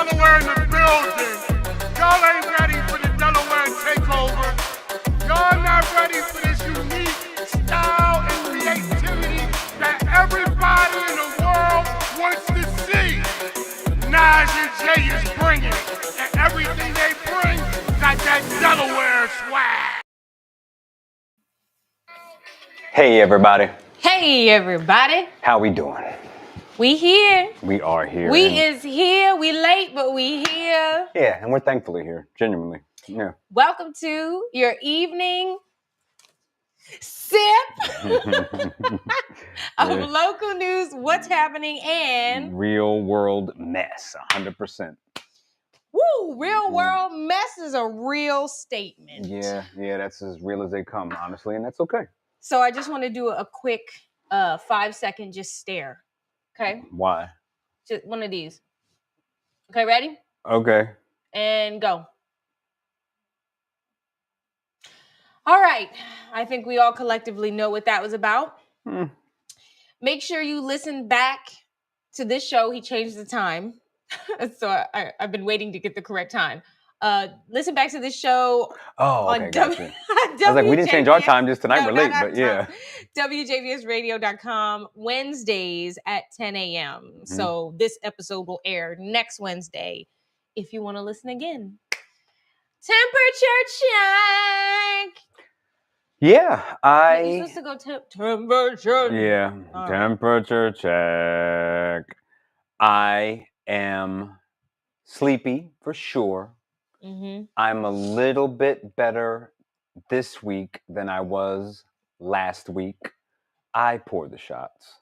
Delaware in the building. Y'all ain't ready for the Delaware takeover. Y'all not ready for this unique style and creativity that everybody in the world wants to see. Nas and Jay is bringing it, and everything they bring got that Delaware swag. Hey everybody. Hey everybody. How we doing? We here. We are here. We is here. We late, but we here. Yeah, and we're thankfully here, genuinely. Yeah. Welcome to your evening sip of local news, what's happening, and real world mess, 100%. Woo! Real world mess is a real statement. Yeah, that's as real as they come, honestly, and that's okay. So I just want to do a quick 5-second just stare. Okay? Why? Just one of these. Okay, ready? Okay. And go. All right. I think we all collectively know what that was about. Make sure you listen back to this show. He changed the time. So I've been waiting to get the correct time. Listen back to this show. Oh, okay, gotcha. I was like, we didn't change our time just tonight. We're late, but yeah. WJVSradio.com, Wednesdays at 10 a.m. So this episode will air next Wednesday if you want to listen again. Temperature check. Yeah, You're supposed to go temperature. Yeah, temperature check. I am sleepy for sure. I'm a little bit better this week than I was last week. I pour the shots.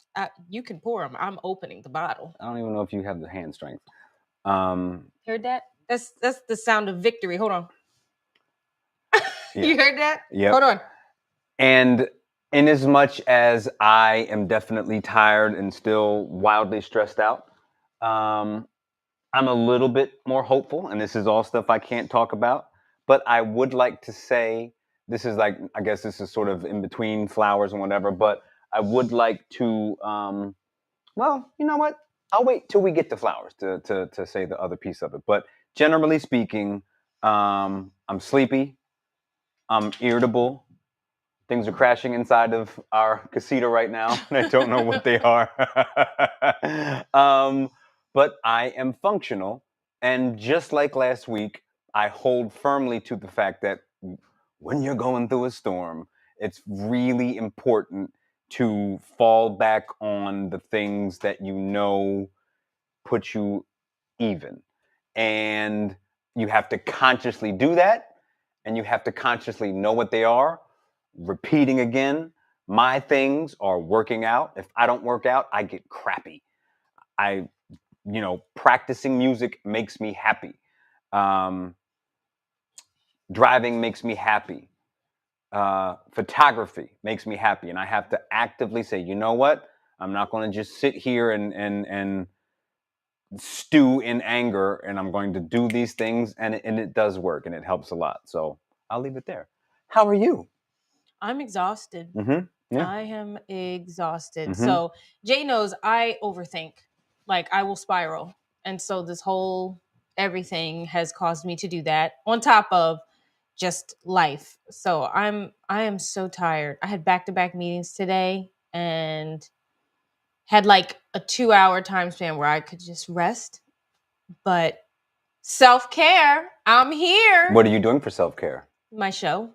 You can pour them. I'm opening the bottle. I don't even know if you have the hand strength. Heard that? That's the sound of victory. Hold on. You heard that? Yeah. Hold on. And in as much as I am definitely tired and still wildly stressed out, I'm a little bit more hopeful, and this is all stuff I can't talk about, but I would like to say, this is like, I guess this is sort of in between flowers and whatever, but I would like to, well, you know what? I'll wait till we get to flowers to say the other piece of it. But generally speaking, I'm sleepy, I'm irritable. Things are crashing inside of our casita right now, and I don't know what they are. But I am functional, and just like last week, I hold firmly to the fact that when you're going through a storm, it's really important to fall back on the things that you know put you even. And you have to consciously do that, and you have to consciously know what they are. Repeating again, my things are working out. If I don't work out, I get crappy. Practicing music makes me happy. Driving makes me happy. Photography makes me happy. And I have to actively say, you know what? I'm not going to just sit here and stew in anger, and I'm going to do these things, and it does work, and it helps a lot. So I'll leave it there. How are you? I'm exhausted. Yeah. I am exhausted. So Jay knows I overthink. Like, I will spiral. And so this whole everything has caused me to do that on top of just life. So I am so tired. I had back-to-back meetings today and had like a 2-hour time span where I could just rest. But self-care, I'm here. What are you doing for self-care? My show.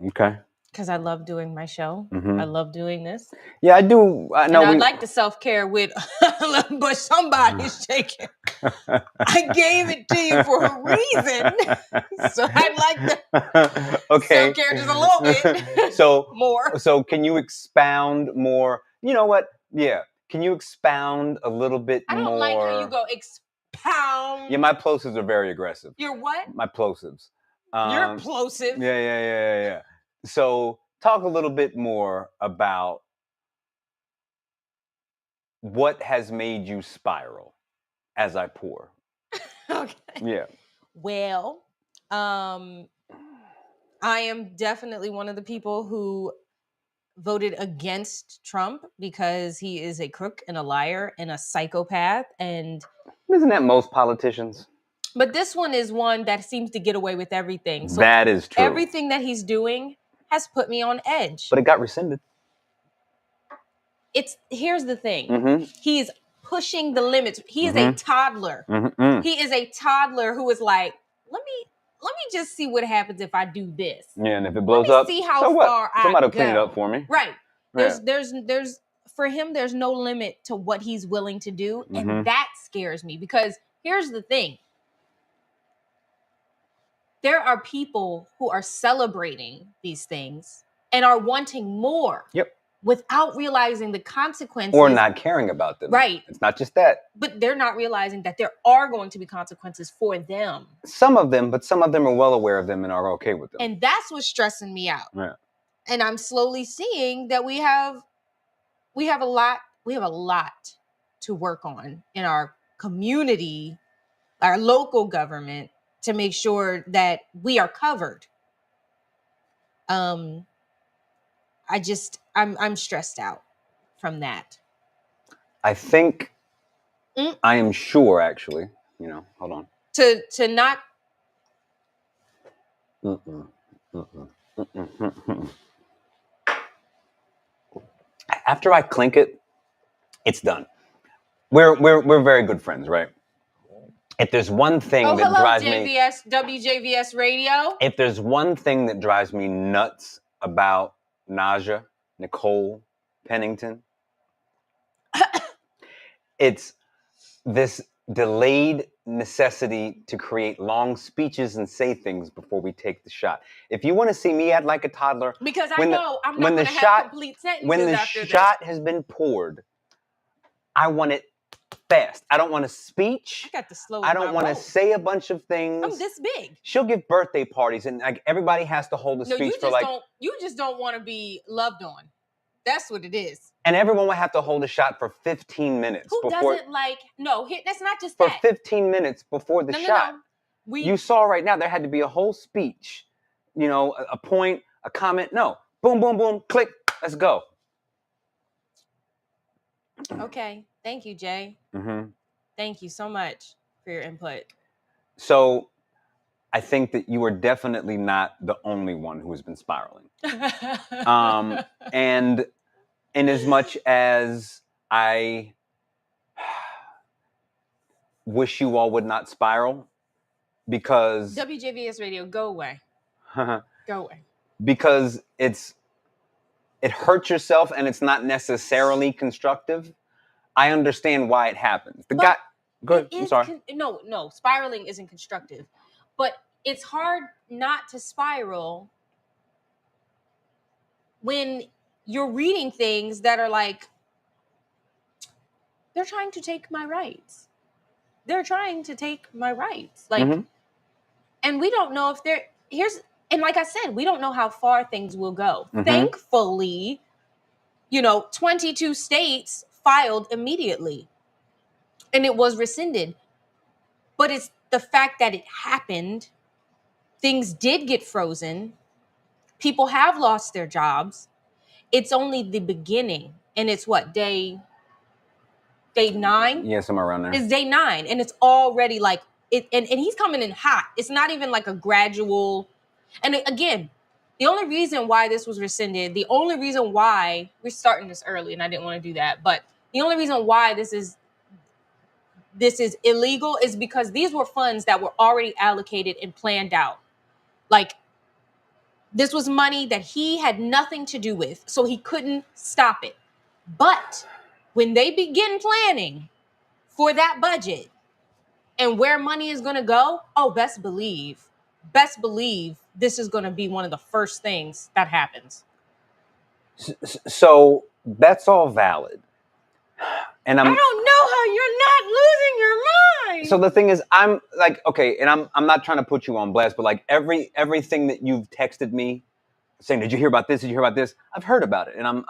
Okay. Because I love doing my show. I love doing this. Yeah, I do. I like the self-care with, but somebody's shaking. I gave it to you for a reason. So I'd like the self-care just a little bit more. So can you expound more? You know what? Yeah. Can you expound a little bit more? I don't like how you go expound. Yeah, my plosives are very aggressive. Your what? My plosives. Your plosive? Yeah. So talk a little bit more about what has made you spiral as I pour. Okay. Yeah. Well, I am definitely one of the people who voted against Trump because he is a crook and a liar and a psychopath. And isn't that most politicians? But this one is one that seems to get away with everything. So That is true. everything that he's doing has put me on edge. But it got rescinded. Here's the thing. Mm-hmm. He's pushing the limits. He is a toddler. Mm-hmm. He is a toddler who is like, let me just see what happens if I do this. Yeah, and if it blows Let me up, see how so what? far Somebody I will clean it go. up for me. Right. Yeah. There's for him, there's no limit to what he's willing to do. And that scares me because here's the thing. There are people who are celebrating these things and are wanting more. Yep. Without realizing the consequences. Or not caring about them. Right. It's not just that. But they're not realizing that there are going to be consequences for them. Some of them, but some of them are well aware of them and are okay with them. And that's what's stressing me out. Yeah. And I'm slowly seeing that we have a lot to work on in our community, our local government, to make sure that we are covered. I'm stressed out from that. I think I am sure, actually. Hold on. To not. After I clink it, it's done. We're very good friends, right? If there's one thing that drives me, WJVS Radio. If there's one thing that drives me nuts about Naja Nicole Pennington, it's this delayed necessity to create long speeches and say things before we take the shot. If you want to see me act like a toddler, because I know I'm not going to have complete sentences when the after shot has been poured, I want it fast. I don't want a speech. I got to slow. I don't want to say a bunch of things. I'm this big. She'll give birthday parties, and like everybody has to hold a speech for like. You just don't want to be loved on. That's what it is. And everyone would have to hold a shot for 15 minutes. Who doesn't like? No, that's not just for that. 15 minutes before the shot. No. You saw right now there had to be a whole speech. A point, a comment. No, boom, boom, boom, click. Let's go. Okay. Thank you, Jay. Thank you so much for your input. So I think that you are definitely not the only one who has been spiraling. And in as much as I wish you all would not spiral, because WJVS Radio, go away. Go away. Because it hurts yourself and it's not necessarily constructive. I understand why it happens. Go ahead. I'm sorry. No, spiraling isn't constructive. But it's hard not to spiral when you're reading things that are like, they're trying to take my rights. They're trying to take my rights. Like, and we don't know if and like I said, we don't know how far things will go. Thankfully, 22 states filed immediately and it was rescinded. But it's the fact that it happened. Things did get frozen. People have lost their jobs. It's only the beginning. And it's what, day 9? Yeah, somewhere around there. It's day 9. And it's already like, and he's coming in hot. It's not even like a gradual. And again, the only reason why this was rescinded, the only reason why we're starting this early, and I didn't want to do that, but the only reason why this is illegal is because these were funds that were already allocated and planned out. Like, this was money that he had nothing to do with, so he couldn't stop it. But when they begin planning for that budget and where money is going to go, best believe this is going to be one of the first things that happens. So that's all valid. And I don't know how you're not losing your mind. So the thing is, I'm like, okay, and I'm not trying to put you on blast, but like everything that you've texted me saying, did you hear about this? Did you hear about this? I've heard about it, and I'm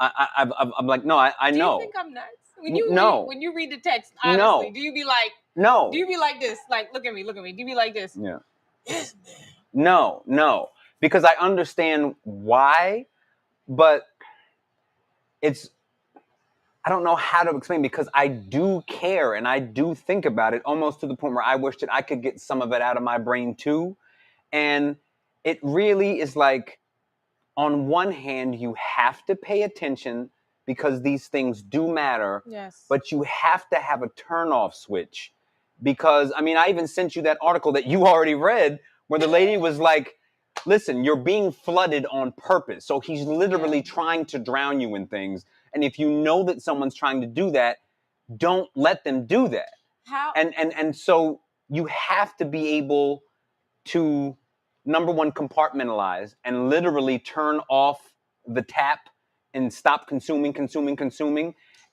like, no, I know. Do you think I'm nuts? When you read the text, honestly, do you be like, no? Do you be like this? Like, look at me. Do you be like this? Yeah. No, because I understand why, but it's I don't know how to explain, because I do care and I do think about it, almost to the point where I wish that I could get some of it out of my brain too. And it really is like, on one hand, you have to pay attention because these things do matter, Yes. but you have to have a turn-off switch. Because, I mean, I even sent you that article that you already read where the lady was like, listen, you're being flooded on purpose. So he's literally trying to drown you in things. And if you know that someone's trying to do that, don't let them do that. How? And so you have to be able to, number one, compartmentalize and literally turn off the tap and stop consuming,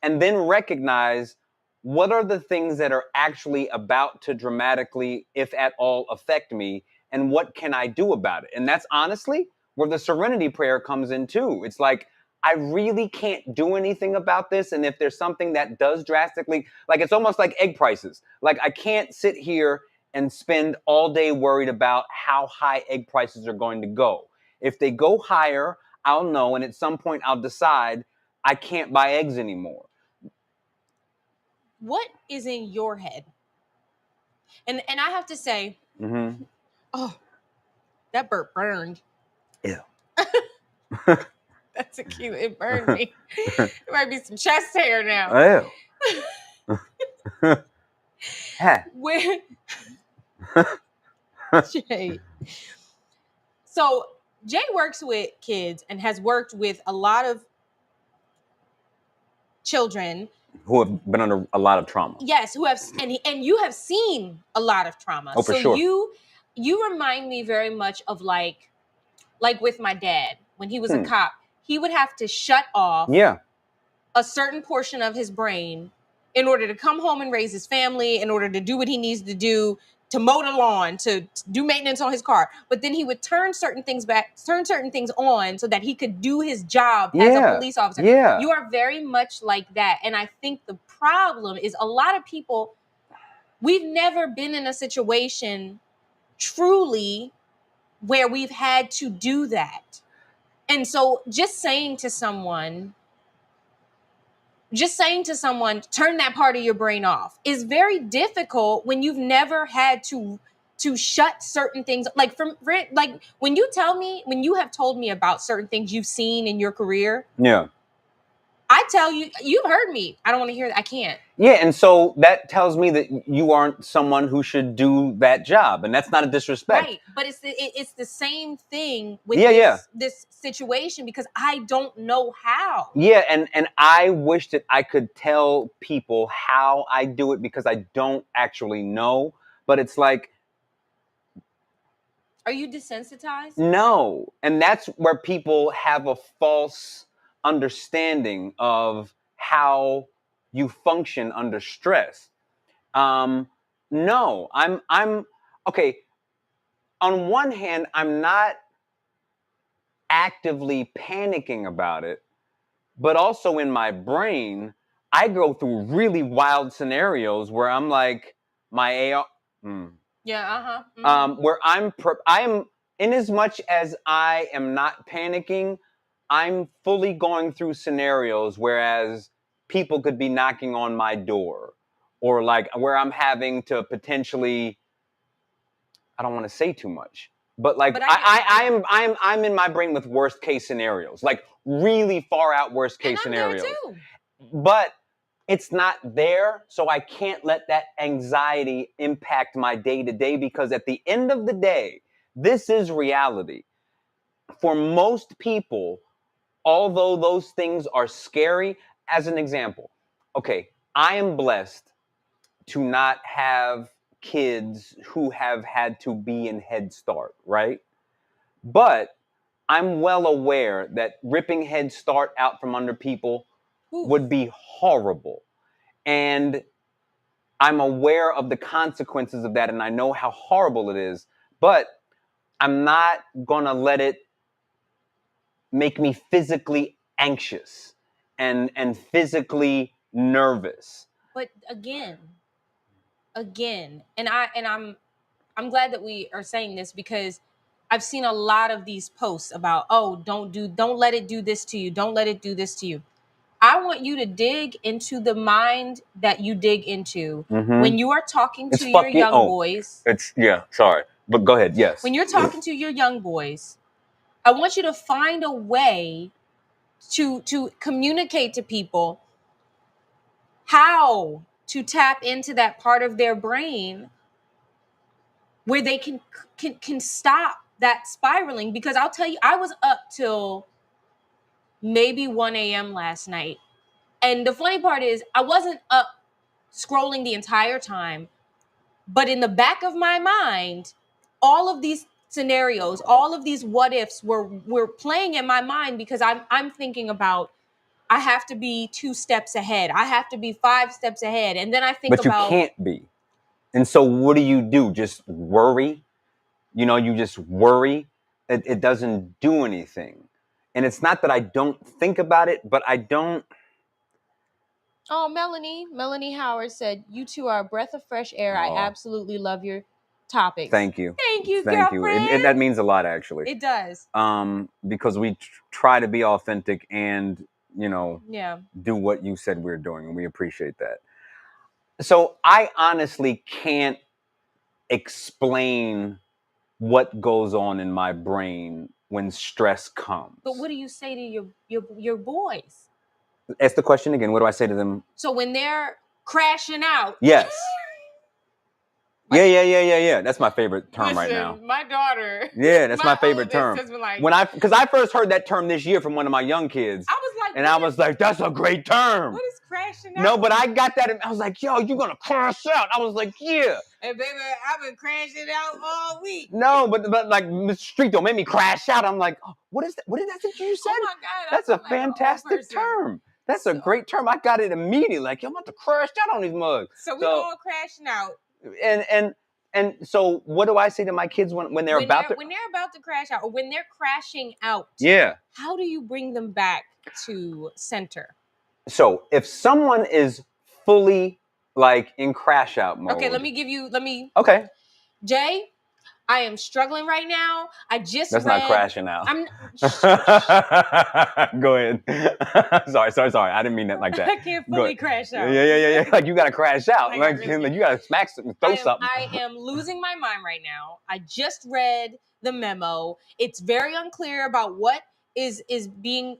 and then recognize what are the things that are actually about to dramatically, if at all, affect me, and what can I do about it? And that's honestly where the serenity prayer comes in too. It's like, I really can't do anything about this. And if there's something that does drastically, like, it's almost like egg prices. Like, I can't sit here and spend all day worried about how high egg prices are going to go. If they go higher, I'll know, and at some point I'll decide I can't buy eggs anymore. What is in your head? And I have to say, Mm-hmm. oh, that burp burned. Yeah. That's a cute. It burned me. There might be some chest hair now. Oh. Hey. Where Jay. So Jay works with kids and has worked with a lot of children Who have been under a lot of trauma. Yes, who have and you have seen a lot of trauma. Oh, for so sure. You remind me very much of like with my dad when he was a cop. He would have to shut off a certain portion of his brain in order to come home and raise his family, in order to do what he needs to do, to mow the lawn, to do maintenance on his car. But then he would turn certain things on so that he could do his job as a police officer. Yeah. You are very much like that. And I think the problem is a lot of people, we've never been in a situation truly where we've had to do that. And so just saying to someone, turn that part of your brain off is very difficult when you've never had to shut certain things. Like when you have told me about certain things you've seen in your career. Yeah. I tell you, you've heard me. I don't want to hear that. I can't. Yeah, and so that tells me that you aren't someone who should do that job, and that's not a disrespect. Right, but it's the same thing with this situation because I don't know how. Yeah, and I wish that I could tell people how I do it because I don't actually know, but it's like, are you desensitized? No, and that's where people have a false understanding of how you function under stress. No, I'm okay. On one hand, I'm not actively panicking about it, but also in my brain, I go through really wild scenarios where I'm like, my AR. Yeah, mm-hmm. Where I'm in as much as I am not panicking, I'm fully going through scenarios, whereas people could be knocking on my door, or like where I'm having to potentially, I don't want to say too much, but like I'm in my brain with worst case scenarios, like really far out worst case scenarios. There too. But it's not there, so I can't let that anxiety impact my day-to-day because at the end of the day, this is reality. For most people, although those things are scary, as an example, okay, I am blessed to not have kids who have had to be in Head Start, right? But I'm well aware that ripping Head Start out from under people would be horrible. And I'm aware of the consequences of that, and I know how horrible it is, but I'm not gonna let it make me physically anxious and physically nervous. But again, and I'm glad that we are saying this because I've seen a lot of these posts about, oh, don't let it do this to you. Don't let it do this to you. I want you to dig into the mind that you dig into when you are talking to your young boys. Sorry. But go ahead. Yes. When you're talking to your young boys, I want you to find a way to communicate to people how to tap into that part of their brain where they can stop that spiraling. Because I'll tell you, I was up till maybe 1 a.m. last night. And the funny part is I wasn't up scrolling the entire time, but in the back of my mind, all of these scenarios, all of these what ifs were playing in my mind, because I'm thinking about, I have to be 2 steps ahead. I have to be 5 steps ahead. And then I think but you can't be. And so what do? Just worry? You just worry. It doesn't do anything. And it's not that I don't think about it, but I don't. Oh, Melanie Howard said, "You two are a breath of fresh air. I absolutely love your topics." Thank you. Thank you, Thank girlfriend. you. That means a lot, actually. It does. Because we try to be authentic and, yeah, do what you said we're doing, and we appreciate that. So I honestly can't explain what goes on in my brain when stress comes. But what do you say to your boys? Ask the question again. What do I say to them? So when they're crashing out. Yes. Yeah. That's my favorite term right now. My daughter. Yeah, that's my favorite term. Like, because I first heard that term this year from one of my young kids. I was like, that's a great term. What is crashing out? No, but I got that. And I was like, yo, you're gonna crash out. I was like, yeah. And baby, I've been crashing out all week. No, but like Mr. Street don't make me crash out. I'm like, oh, what is that? What is that you said? Oh my God, that's a fantastic term. That's a great term. I got it immediately. Like, yo, I'm about to crash out on these mugs. So we all crashing out. And so what do I say to my kids when they're about to crash out, or when they're crashing out? Yeah. How do you bring them back to center? So if someone is fully like in crash out mode. Okay, Okay. Jay, I am struggling right now. That's not crashing out. Go ahead. Sorry. I didn't mean that like that. I can't fully crash out. Yeah. Like you gotta crash out. You gotta smack something, throw something. I am losing my mind right now. I just read the memo. It's very unclear about what is being,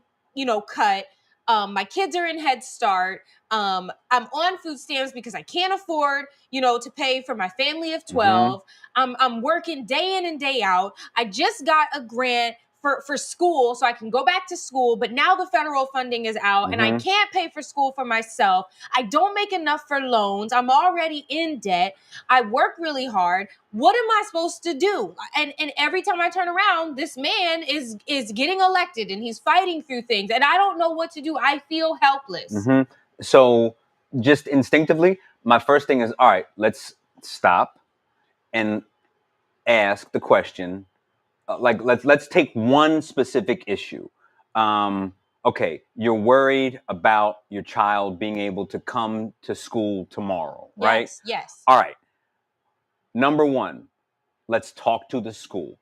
cut. My kids are in Head Start. I'm on food stamps because I can't afford, to pay for my family of 12. I'm working day in and day out. I just got a grant for school so I can go back to school, but now the federal funding is out and I can't pay for school for myself. I don't make enough for loans. I'm already in debt. I work really hard. What am I supposed to do? And every time I turn around, this man is getting elected and he's fighting through things and I don't know what to do. I feel helpless. So just instinctively, my first thing is, all right, let's stop and ask the question. Let's take one specific issue. Okay, you're worried about your child being able to come to school tomorrow, right? Yes. All right. Number one, let's talk to the school.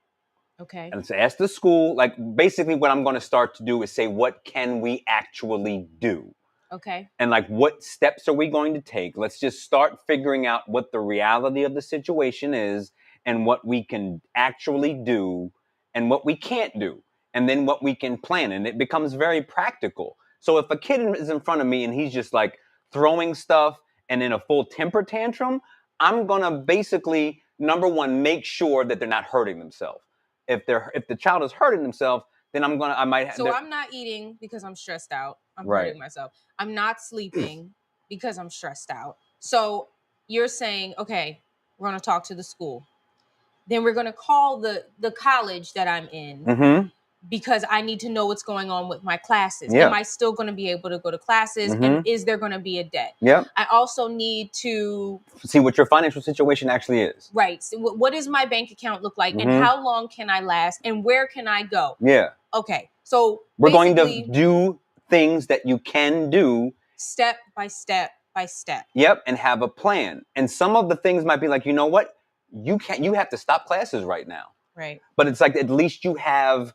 Okay. And let's ask the school, like basically what I'm going to start to do is say, what can we actually do? Okay. And like, what steps are we going to take? Let's just start figuring out what the reality of the situation is and what we can actually do and what we can't do, and then what we can plan. And it becomes very practical. So if a kid is in front of me and he's just like throwing stuff and in a full temper tantrum, I'm going to basically, number one, make sure that they're not hurting themselves. If the child is hurting themselves, then I'm not eating because I'm stressed out. I'm right. hurting myself. I'm not sleeping because I'm stressed out. So you're saying, okay, we're going to talk to the school. Then we're going to call the college that I'm in because I need to know what's going on with my classes. Yeah. Am I still going to be able to go to classes? And is there going to be a debt? Yeah. I also need to see what your financial situation actually is. Right. So what does my bank account look like and how long can I last and where can I go? Yeah. Okay. So we're going to do things that you can do step by step by step. Yep. And have a plan. And some of the things might be like, you know what? You have to stop classes right now. Right. But it's like, at least you have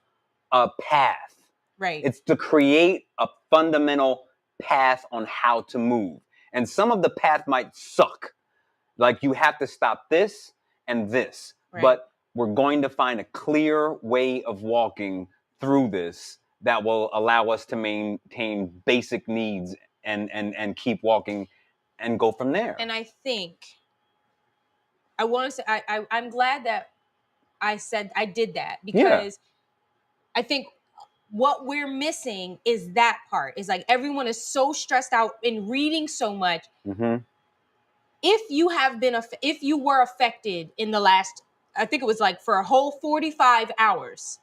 a path. Right. It's to create a fundamental path on how to move. And some of the path might suck. Like you have to stop this and this. Right. But we're going to find a clear way of walking through this that will allow us to maintain basic needs and keep walking and go from there. And I think I want to say I'm glad that I did that, because I think what we're missing is that part. Is like everyone is so stressed out in reading so much. Mm-hmm. If you were affected in the last, I think it was like for a whole 45 hours,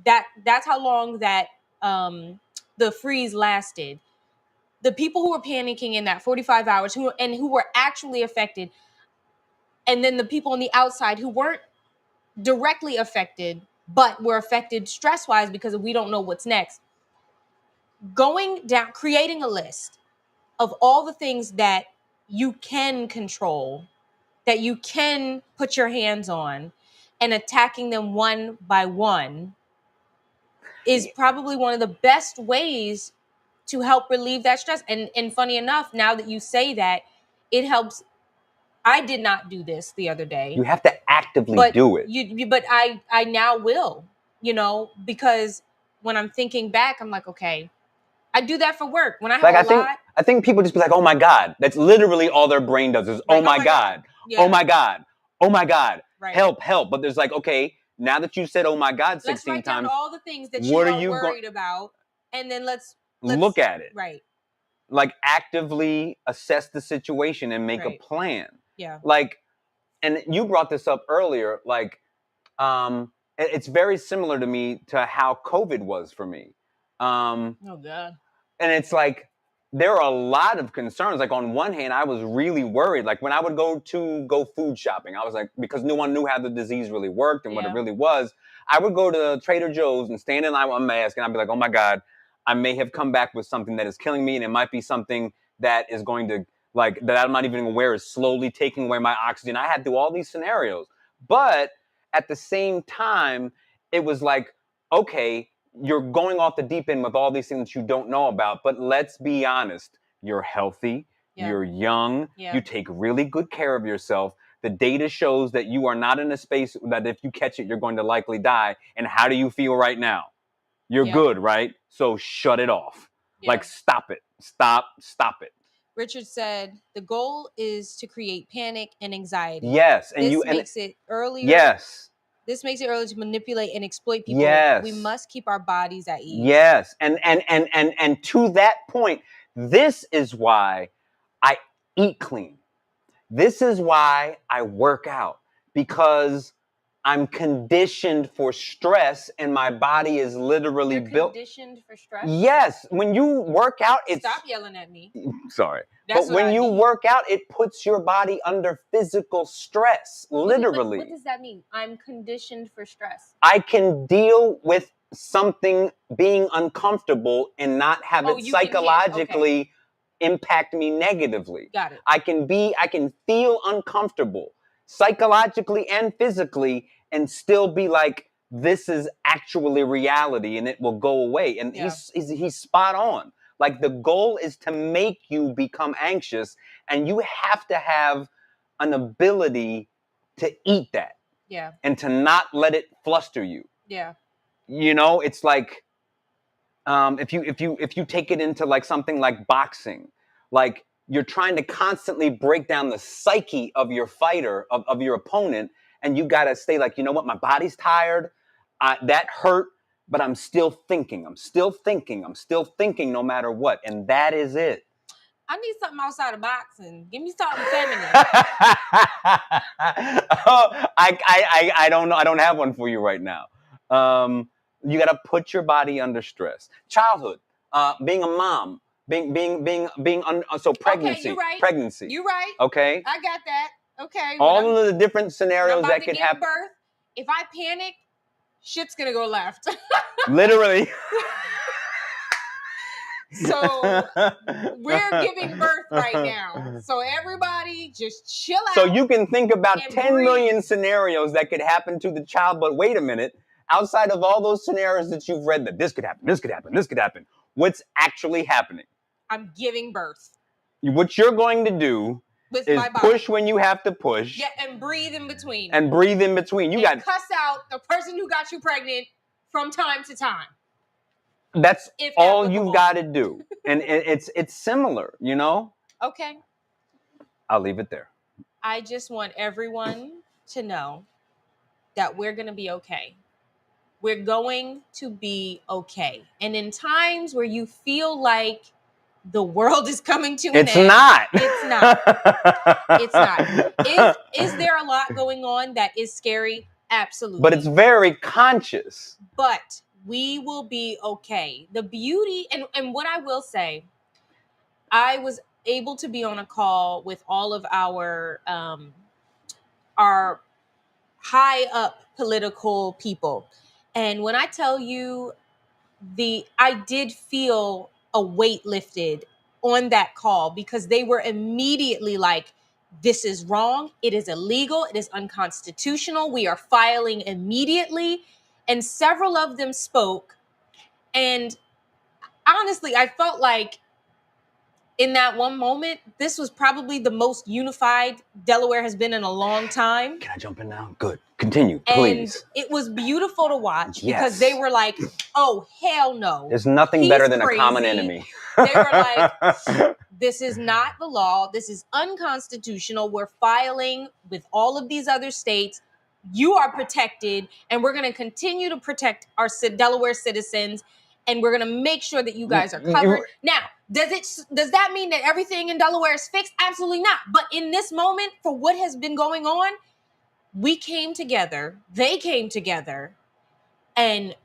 that's how long that the freeze lasted. The people who were panicking in that 45 hours who were actually affected, and then the people on the outside who weren't directly affected but were affected stress-wise because we don't know what's next. Going down, creating a list of all the things that you can control, that you can put your hands on, and attacking them one by one is probably one of the best ways to help relieve that stress. And funny enough, now that you say that, it helps. I did not do this the other day. You have to actively do it. But I now will, because when I'm thinking back, I'm like, okay, I do that for work. When I have I think people just be like, oh my God. That's literally all their brain does is, oh my God. Yeah. Oh my God. Oh my God. Right. Help. But there's like, okay, now that you said, oh my God, 16 let's write times. down all the things that you are worried about. And then let's look at it. Right. Like actively assess the situation and make a plan. Yeah. Like, and you brought this up earlier, like, it's very similar to me to how COVID was for me. Oh God. And it's like, there are a lot of concerns. Like on one hand, I was really worried. Like when I would go food shopping, I was like, because no one knew how the disease really worked and what it really was. I would go to Trader Joe's and stand in line with a mask, and I'd be like, oh my God, I may have come back with something that is killing me, and it might be something that is going to, like, that I'm not even aware is slowly taking away my oxygen. I had to do all these scenarios. But at the same time, it was like, okay, you're going off the deep end with all these things that you don't know about. But let's be honest. You're healthy. Yeah. You're young. Yeah. You take really good care of yourself. The data shows that you are not in a space that if you catch it, you're going to likely die. And how do you feel right now? You're good, right? So shut it off. Yeah. Like, stop it. Stop it. Richard said, the goal is to create panic and anxiety. Yes. And this makes it earlier. Yes. This makes it early to manipulate and exploit people. Yes. We must keep our bodies at ease. Yes. And to that point, this is why I eat clean. This is why I work out, because I'm conditioned for stress and my body is literally built. Conditioned for stress? Yes. When you work out, Stop yelling at me. Sorry. But when you work out, it puts your body under physical stress, literally. What does that mean? I'm conditioned for stress. I can deal with something being uncomfortable and not have it psychologically impact me negatively. Got it. I can feel uncomfortable psychologically and physically and still be like, this is actually reality and it will go away. And he's spot on. Like, the goal is to make you become anxious, and you have to have an ability to eat that. Yeah. And to not let it fluster you. Yeah. It's like, if you take it into like something like boxing, like you're trying to constantly break down the psyche of your fighter, of your opponent, and you got to stay like, you know what, my body's tired, that hurt, but I'm still thinking no matter what, and that is it. I need something outside of boxing. Give me something feminine. I don't know. I don't have one for you right now. You got to put your body under stress. Childhood, being a mom, so pregnancy. Okay, you're right. Pregnancy. You're right. Okay. I got that. Okay. All of the different scenarios that could happen. Birth, if I panic, shit's gonna go left. Literally. So we're giving birth right now. So everybody just chill out. So you can think about 10 million scenarios that could happen to the child, but wait a minute. Outside of all those scenarios that you've read, that this could happen, what's actually happening? I'm giving birth What you're going to do with is my body. push when you have to push. Yeah, and breathe in between. And breathe in between. You got cuss out the person who got you pregnant from time to time. That's if all applicable. you've got to do. And it's similar, you know? Okay. I'll leave it there. I just want everyone to know that we're going to be okay. We're going to be okay. And in times where you feel like the world is coming to an end. It's not. It's not. It's not. Is there a lot going on that is scary? Absolutely. But it's very conscious. But we will be okay. The beauty, and what I will say, I was able to be on a call with all of our high up political people. And when I tell you I did feel a weight lifted on that call because they were immediately like, this is wrong. It is illegal. It is unconstitutional. We are filing immediately. And several of them spoke. And honestly, I felt like in that one moment, this was probably the most unified Delaware has been in a long time. Can I jump in now? Good. Continue, And please. it was beautiful to watch Yes. because they were like, oh, hell no. There's nothing He's better than crazy. a common enemy. They were like, this is not the law. This is unconstitutional. We're filing with all of these other states. You are protected, and we're going to continue to protect our Delaware citizens, and we're going to make sure that you guys are covered. Now, does that mean that everything in Delaware is fixed? Absolutely not. But in this moment, for what has been going on, we came together, they came together, and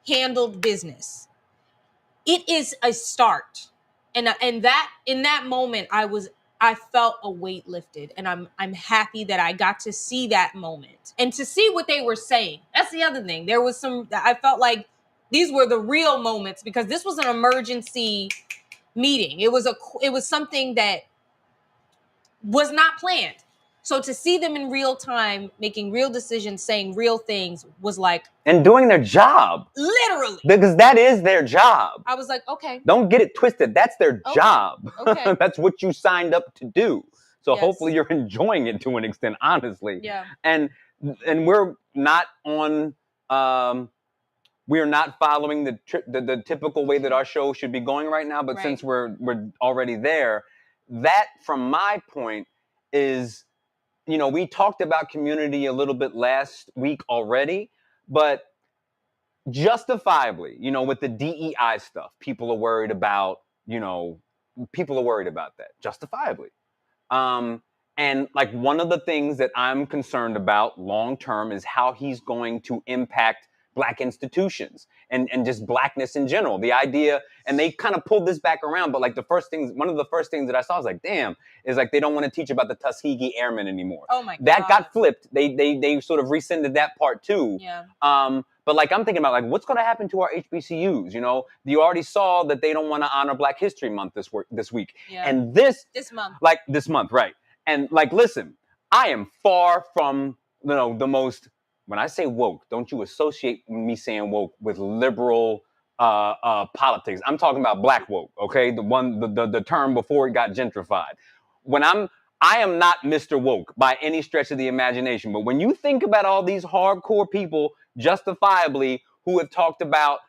handled business. It is a start. And that in that moment, I felt a weight lifted, and I'm happy that I got to see that moment and to see what they were saying. That's the other thing. There was I felt like these were the real moments because this was an emergency meeting. It was something that was not planned. So to see them in real time, making real decisions, saying real things was like... And doing their job. Literally. Because that is their job. I was like, okay. Don't get it twisted. That's their job. Okay. That's what you signed up to do. So Yes. hopefully you're enjoying it to an extent, honestly. Yeah. And we're not on... we're not following the typical way that our show should be going right now. But since we're already there, that, from my point, is... You know, we talked about community a little bit last week already, but justifiably, you know, with the DEI stuff, people are worried about that, justifiably. And like one of the things that I'm concerned about long term is how he's going to impact Black institutions and just Blackness in general. The idea, and they kind of pulled this back around, but like one of the first things that I saw was like, damn, is like they don't want to teach about the Tuskegee Airmen anymore. Oh my God. That got flipped. They sort of rescinded that part too. Yeah. But like I'm thinking about like what's going to happen to our HBCUs. You know, you already saw that they don't want to honor Black History Month this week. Yeah. And this month, right? And like, listen, I am far from the most. When I say woke, don't you associate me saying woke with liberal politics. I'm talking about Black woke, okay? The term before it got gentrified. I am not Mr. Woke by any stretch of the imagination. But when you think about all these hardcore people, justifiably, who have talked about,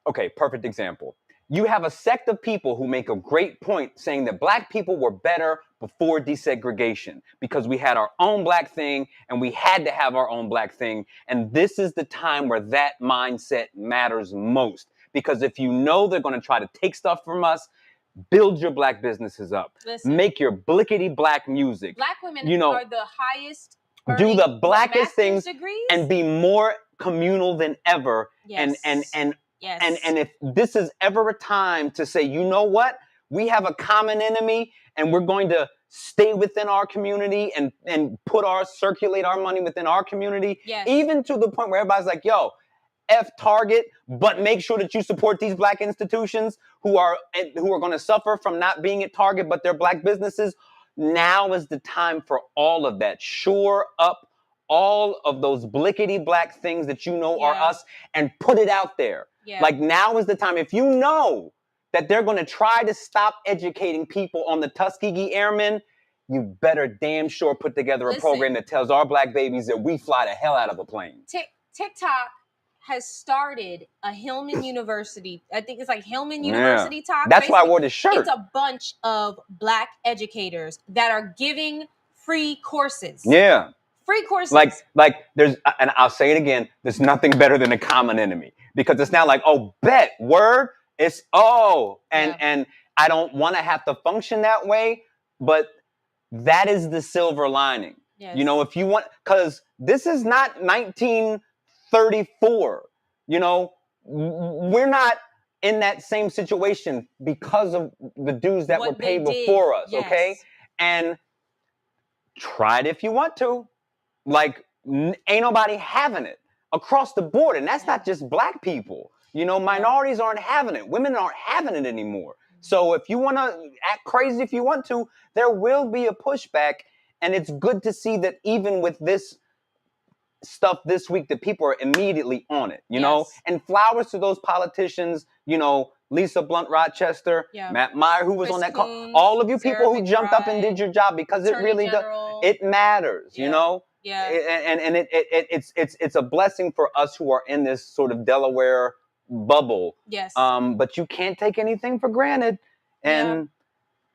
okay, perfect example. You have a sect of people who make a great point saying that Black people were better before desegregation because we had our own Black thing and we had to have our own Black thing. And this is the time where that mindset matters most. Because if you know they're going to try to take stuff from us, build your Black businesses up. Listen, make your blickety Black music. Black women are the highest. Do the Blackest things degrees? And be more communal than ever. Yes. Yes. And if this is ever a time to say, you know what, we have a common enemy and we're going to stay within our community and circulate our money within our community, yes. Even to the point where everybody's like, yo, F Target, but make sure that you support these Black institutions who are going to suffer from not being at Target, but they're Black businesses. Now is the time for all of that. Shore up all of those blickety Black things that are us and put it out there. Yeah. Like now is the time. If you know that they're going to try to stop educating people on the Tuskegee Airmen, you better damn sure put together a program that tells our black babies that we fly the hell out of a plane. TikTok has started a Hillman University. I think it's like Hillman University Talk. That's why I wore this shirt. It's a bunch of black educators that are giving free courses. Yeah. Free courses. Like there's, and I'll say it again, there's nothing better than a common enemy. Because it's now like, oh, bet, word, it's, and I don't want to have to function that way, but that is the silver lining. Yes. You know, if you want, because this is not 1934. You know, we're not in that same situation because of the dudes that were paid before us, okay? And try it if you want to. Like, ain't nobody having it across the board. And that's not just black people. You know, minorities aren't having it. Women aren't having it anymore. So if you want to act crazy if you want to, there will be a pushback. And it's good to see that even with this stuff this week, that people are immediately on it, you know? And flowers to those politicians, you know, Lisa Blunt Rochester, Matt Meyer, who was on that call, all of you people who jumped up and did your job, because it really does, it matters, you know? Yeah. And it's a blessing for us who are in this sort of Delaware bubble. Yes. But you can't take anything for granted. And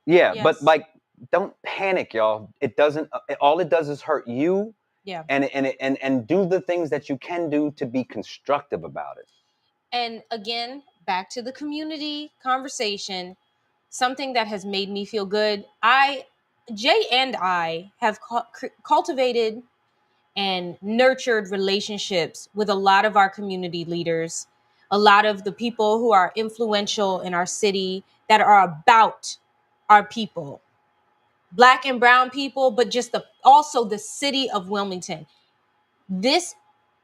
but like, don't panic, y'all. It doesn't, all it does is hurt you. Yeah. And do the things that you can do to be constructive about it. And again, back to the community conversation, something that has made me feel good. Jay and I have cultivated and nurtured relationships with a lot of our community leaders, a lot of the people who are influential in our city that are about our people, Black and brown people, but just also the city of Wilmington. This,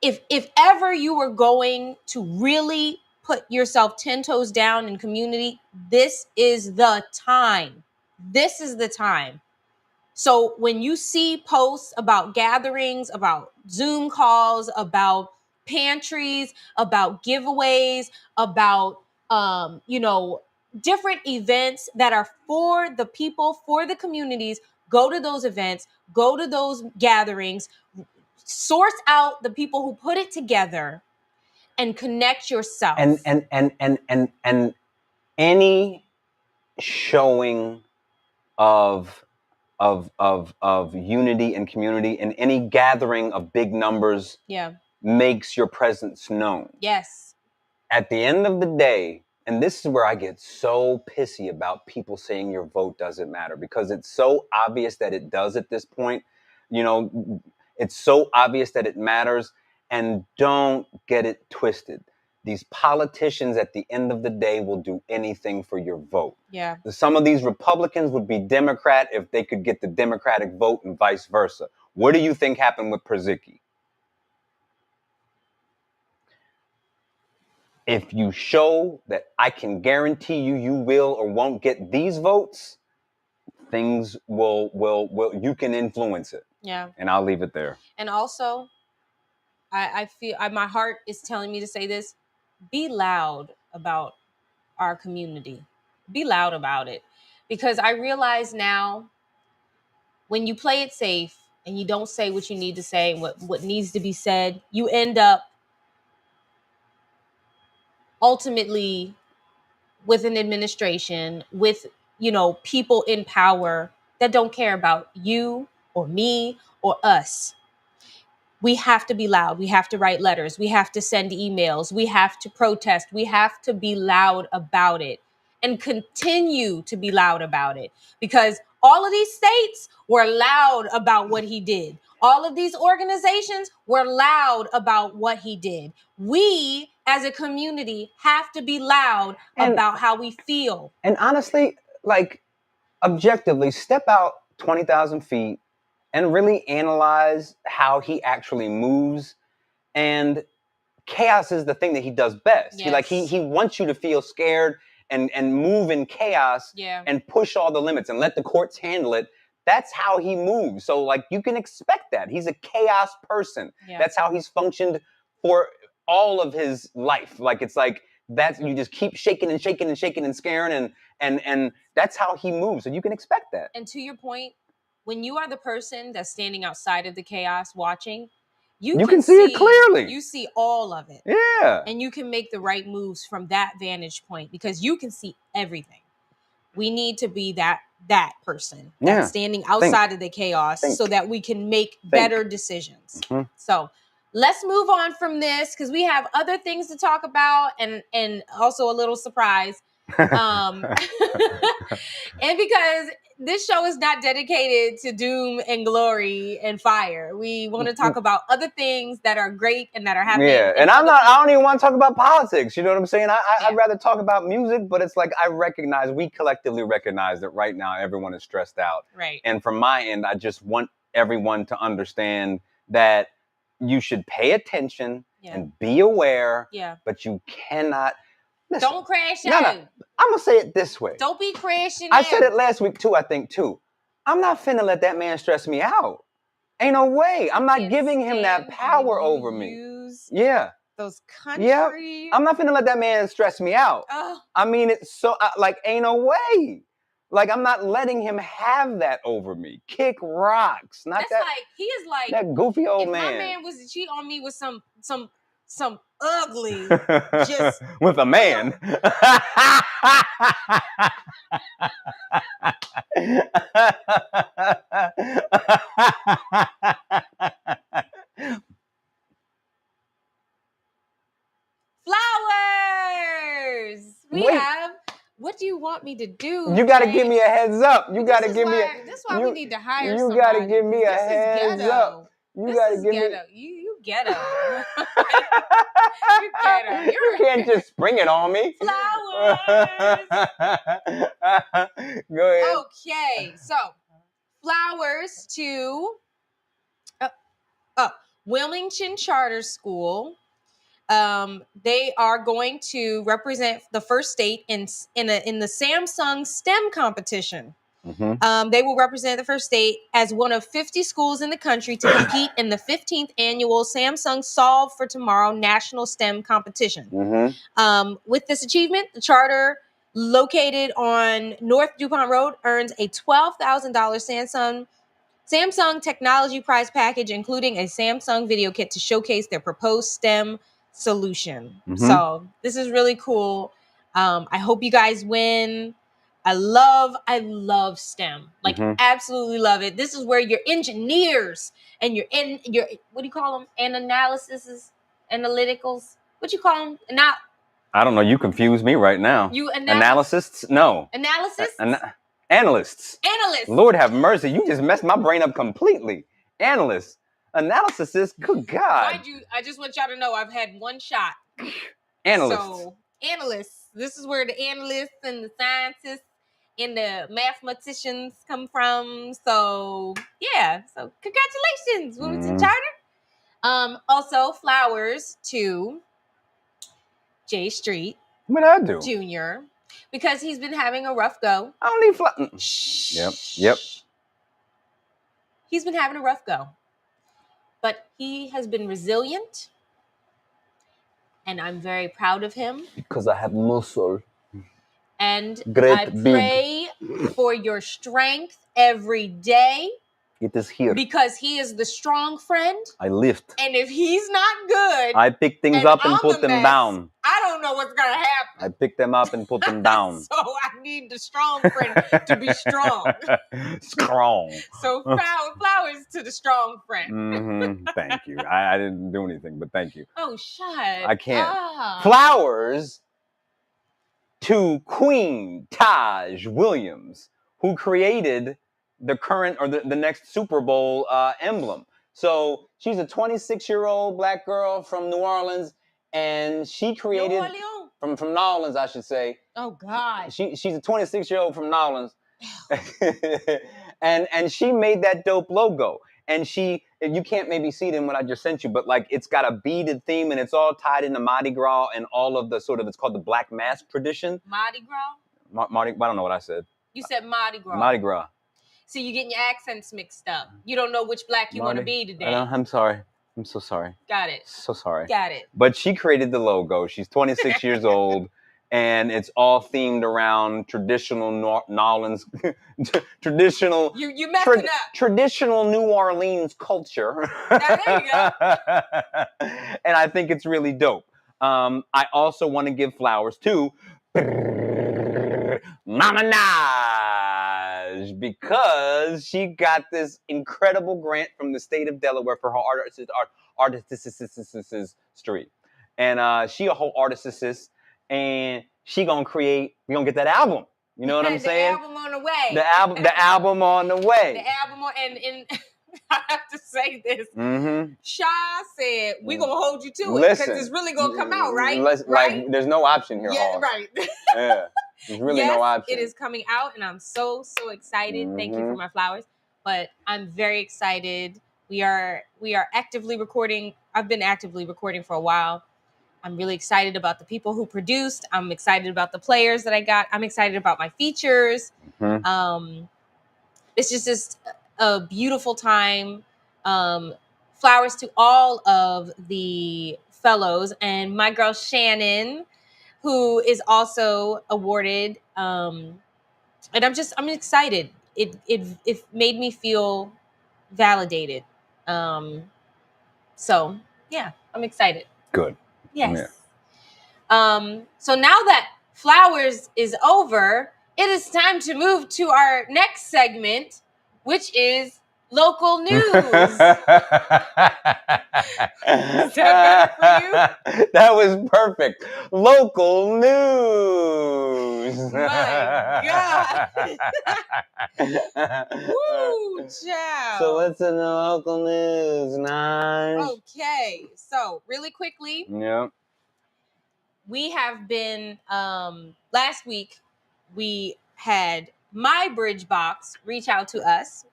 if ever you were going to really put yourself 10 toes down in community, this is the time. This is the time. So when you see posts about gatherings, about Zoom calls, about pantries, about giveaways, about, different events that are for the people, for the communities, go to those events, go to those gatherings, source out the people who put it together and connect yourself. And any showing of unity and community, and any gathering of big numbers makes your presence known. Yes. At the end of the day, and this is where I get so pissy about people saying your vote doesn't matter, because it's so obvious that it does at this point. You know, it's so obvious that it matters, and don't get it twisted. These politicians at the end of the day will do anything for your vote. Yeah. Some of these Republicans would be Democrat if they could get the Democratic vote, and vice versa. What do you think happened with Purzycki? If you show that I can guarantee you will or won't get these votes, things will you can influence it. Yeah. And I'll leave it there. And also, I feel my heart is telling me to say this. Be loud about our community. Be loud about it. Because I realize now, when you play it safe and you don't say what you need to say, what needs to be said, you end up ultimately with an administration, with, people in power that don't care about you or me or us. We have to be loud. We have to write letters. We have to send emails. We have to protest. We have to be loud about it and continue to be loud about it, because all of these states were loud about what he did. All of these organizations were loud about what he did. We, as a community, have to be loud about how we feel. And honestly, like, objectively, step out 20,000 feet and really analyze how he actually moves. And chaos is the thing that he does best. Yes. He wants you to feel scared and move in chaos and push all the limits and let the courts handle it. That's how he moves. So, like, you can expect that. He's a chaos person. Yeah. That's how he's functioned for all of his life. Like, it's like that's you just keep shaking and shaking and shaking and scaring and that's how he moves. So you can expect that. And to your point, when you are the person that's standing outside of the chaos watching, you can see it clearly. You see all of it. Yeah. And you can make the right moves from that vantage point because you can see everything. We need to be that person that's standing outside of the chaos so that we can make better decisions. So let's move on from this because we have other things to talk about and also a little surprise. And because this show is not dedicated to doom and glory and fire. We want to talk about other things that are great and that are happening. Yeah, and I don't even want to talk about politics. You know what I'm saying? I'd rather talk about music, but it's like we collectively recognize that right now everyone is stressed out. Right. And from my end, I just want everyone to understand that you should pay attention and be aware, but you cannot... Listen, don't crash out. No. I'm going to say it this way. Don't be crashing I said it last week too, I think too. I'm not finna let that man stress me out. Ain't no way. I'm not giving him that power over me. Yeah. Those country. I'm not finna let that man stress me out. I mean, it's so, like, ain't no way. Like, I'm not letting him have that over me. Kick rocks. Not that. Like, he is like. That goofy old man. If my man was to cheat on me with some ugly, just with a man. Flowers. We have. What do you want me to do? You got to give me a heads up. You got to give me. This is why we need to hire somebody. You got to give me a heads up. You gotta give me. You get it. You get it. You can't just spring it on me. Flowers. Go ahead. Okay, so flowers to Wilmington Charter School. They are going to represent the first state in the Samsung STEM competition. They will represent the first state as one of 50 schools in the country to compete in the 15th annual Samsung Solve for Tomorrow National STEM Competition. With this achievement, the charter located on North DuPont Road earns a $12,000 Samsung Technology Prize package, including a Samsung video kit to showcase their proposed STEM solution. So this is really cool. I hope you guys win. I love STEM. Like, absolutely love it. This is where your engineers and your what do you call them? Analyticals. What you call them? Not. I don't know. You confuse me right now. Analysts? No. Analysis? Analysts. Analysts. Lord have mercy. You just messed my brain up completely. Analysts. Analysis is, good God. Mind you, I just want y'all to know I've had one shot. Analysts. So, analysts. This is where the analysts and the scientists and the mathematicians come from. So, yeah. So, congratulations, Wilmington Charter. Also, flowers to Jay Street. What'd I do? Jr. Because he's been having a rough go. I don't need flowers. Yep. He's been having a rough go. But he has been resilient. And I'm very proud of him. Because I have muscle. And I pray for your strength every day. It is here. Because he is the strong friend. I lift. And if he's not good, I pick things up and put them down. I don't know what's going to happen. I pick them up and put them down. So I need the strong friend to be strong. Strong. So flowers to the strong friend. Thank you. I didn't do anything, but thank you. Oh, shut I can't. Flowers to Queen Taj Williams, who created the current or the next Super Bowl emblem. So she's a 26-year-old black girl from New Orleans, and she created from New Orleans, I should say. Oh God. She's a 26-year-old from New Orleans, and she made that dope logo. And you can't maybe see it in what I just sent you, but like it's got a beaded theme, and it's all tied into Mardi Gras and all of the it's called the Black Mask tradition. Mardi Gras. I don't know what I said. You said Mardi Gras. Mardi Gras. So you're getting your accents mixed up. You don't know which black you want to be today. I'm sorry. I'm so sorry. Got it. So sorry. Got it. But she created the logo. She's 26 years old, and it's all themed around traditional Nolans, traditional You messing up. traditional New Orleans culture. Now, there you go. And I think it's really dope. I also want to give flowers to Mama Naj, because she got this incredible grant from the state of Delaware for her artist street. And she a whole artist, and she gonna create, we gonna get that album. You know what I'm saying? The album on the way. The album on the way. The album on, and I have to say this. Mm-hmm. Sha said, we gonna hold you to it, Listen, because it's really gonna come out, right? Right? Like, there's no option here, Yeah, Hoss. right. Yeah, there's really yes, no option. It is coming out, and I'm so excited. Thank you for my flowers. But I'm very excited. We are actively recording. I've been actively recording for a while. I'm really excited about the people who produced. I'm excited about the players that I got. I'm excited about my features. It's just a beautiful time. Flowers to all of the fellows, and my girl Shannon, who is also awarded. And I'm excited. It made me feel validated. So yeah, I'm excited. Good. Yes. Yeah. So now that flowers is over, it is time to move to our next segment, which is local news. Is that better for you? That was perfect. Local news. My God. Woo, child. So what's in the local news, Naj? Okay. So really quickly. Yeah. We have been, last week, we had My Bridge Box reach out to us.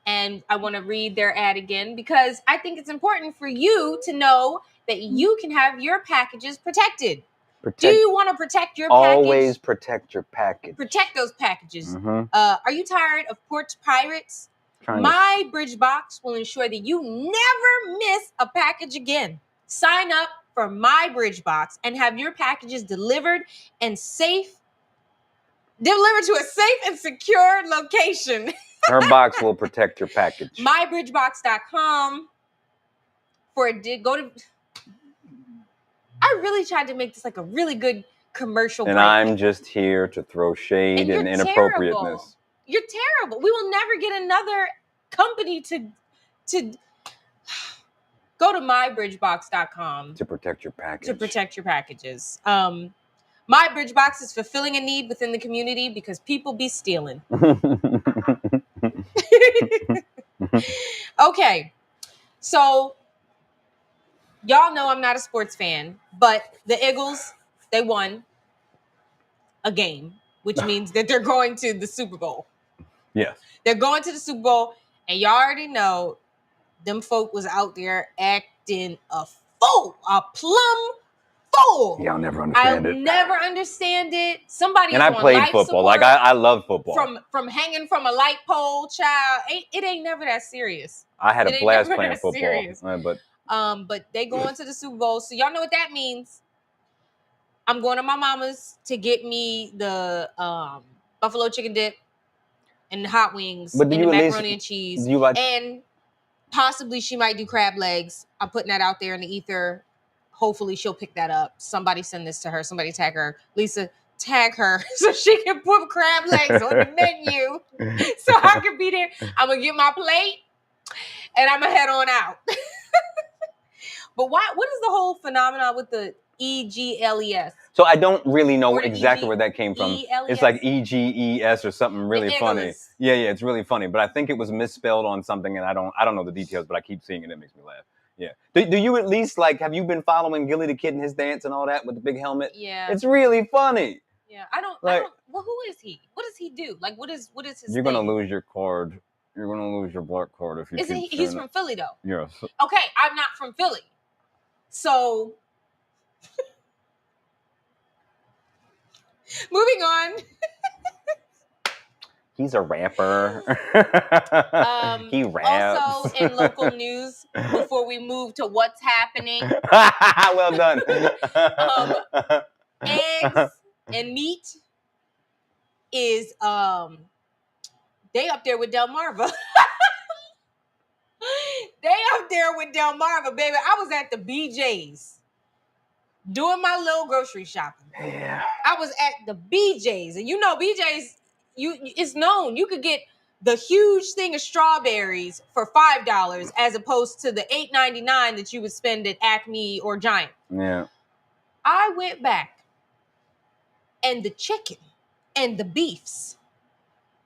And I want to read their ad again, because I think it's important for you to know that you can have your packages protected. Do you want to protect your package? Always protect your package. Protect those packages. Mm-hmm. Are you tired of port pirates? My Bridge Box will ensure that you never miss a package again. Sign up for My Bridge Box and have your packages delivered to a safe and secure location. Her box will protect your package. MyBridgeBox.com. I really tried to make this like a really good commercial break. And I'm just here to throw shade and inappropriateness. Terrible. You're terrible. We will never get another company to go to MyBridgeBox.com to protect your package. To protect your packages. My Bridge Box is fulfilling a need within the community because people be stealing. Okay, so y'all know I'm not a sports fan, but the Eagles, they won a game, which means that they're going to the Super Bowl. Yes. They're going to the Super Bowl, and y'all already know them folk was out there acting a fool, a plum fool. Yeah, I'll never understand it. I'll never understand it. Somebody and I played football. Like I love football. From hanging from a light pole, child. It ain't never that serious. I had a blast playing football. But they going to the Super Bowl, so y'all know what that means. I'm going to my mama's to get me the buffalo chicken dip and the hot wings and the macaroni and cheese. And possibly she might do crab legs. I'm putting that out there in the ether. Hopefully she'll pick that up. Somebody send this to her. Somebody tag her. Lisa, tag her so she can put crab legs on the menu so I can be there. I'm going to get my plate and I'm going to head on out. But what is the whole phenomenon with the EGLES? So I don't really know exactly where that came from. E-L-E-S? It's like EGES or something really funny. Yeah, it's really funny. But I think it was misspelled on something, and I don't know the details, but I keep seeing it. It makes me laugh. Yeah. Do you at least have you been following Gilly the Kid and his dance and all that with the big helmet? Yeah. It's really funny. Yeah. I don't well, who is he? What does he do? Like what is his You're going to lose your card. You're going to lose your black card if you Isn't he? He's from Philly though. Yeah. Okay, I'm not from Philly. So moving on. He's a rapper. He raps. Also, in local news, before we move to what's happening, well done. eggs and meat is they up there with Delmarva. They up there with Delmarva, baby. I was at the BJ's doing my little grocery shopping. Yeah. I was at the BJ's, and you know BJ's, it's known you could get the huge thing of strawberries for $5 as opposed to the $8.99 that you would spend at Acme or Giant. Yeah. I went back, and the chicken and the beefs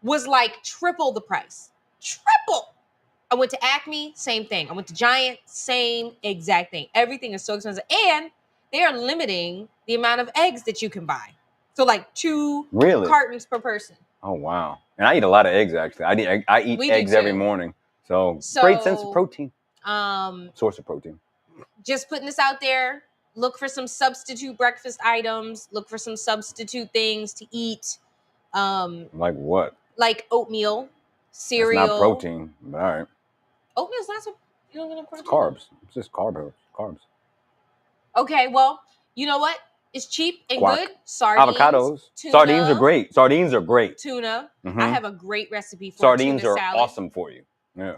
was like triple the price. Triple. I went to Acme, same thing. I went to Giant, same exact thing. Everything is so expensive, and they are limiting the amount of eggs that you can buy. So like 2 cartons per person. Oh wow! And I eat a lot of eggs actually. I eat eggs every morning. So great sense of protein. Source of protein. Just putting this out there. Look for some substitute breakfast items. Look for some substitute things to eat. Like what? Like oatmeal, cereal. It's not protein, but all right. Oatmeal's not so. You don't get no protein. It's carbs. It's just carbs. Okay, well, you know what? It's cheap and Guac. good. Sardines, avocados. tuna, Sardines are great. Tuna. Mm-hmm. I have a great recipe for sardines tuna are salad. awesome for you. Yeah.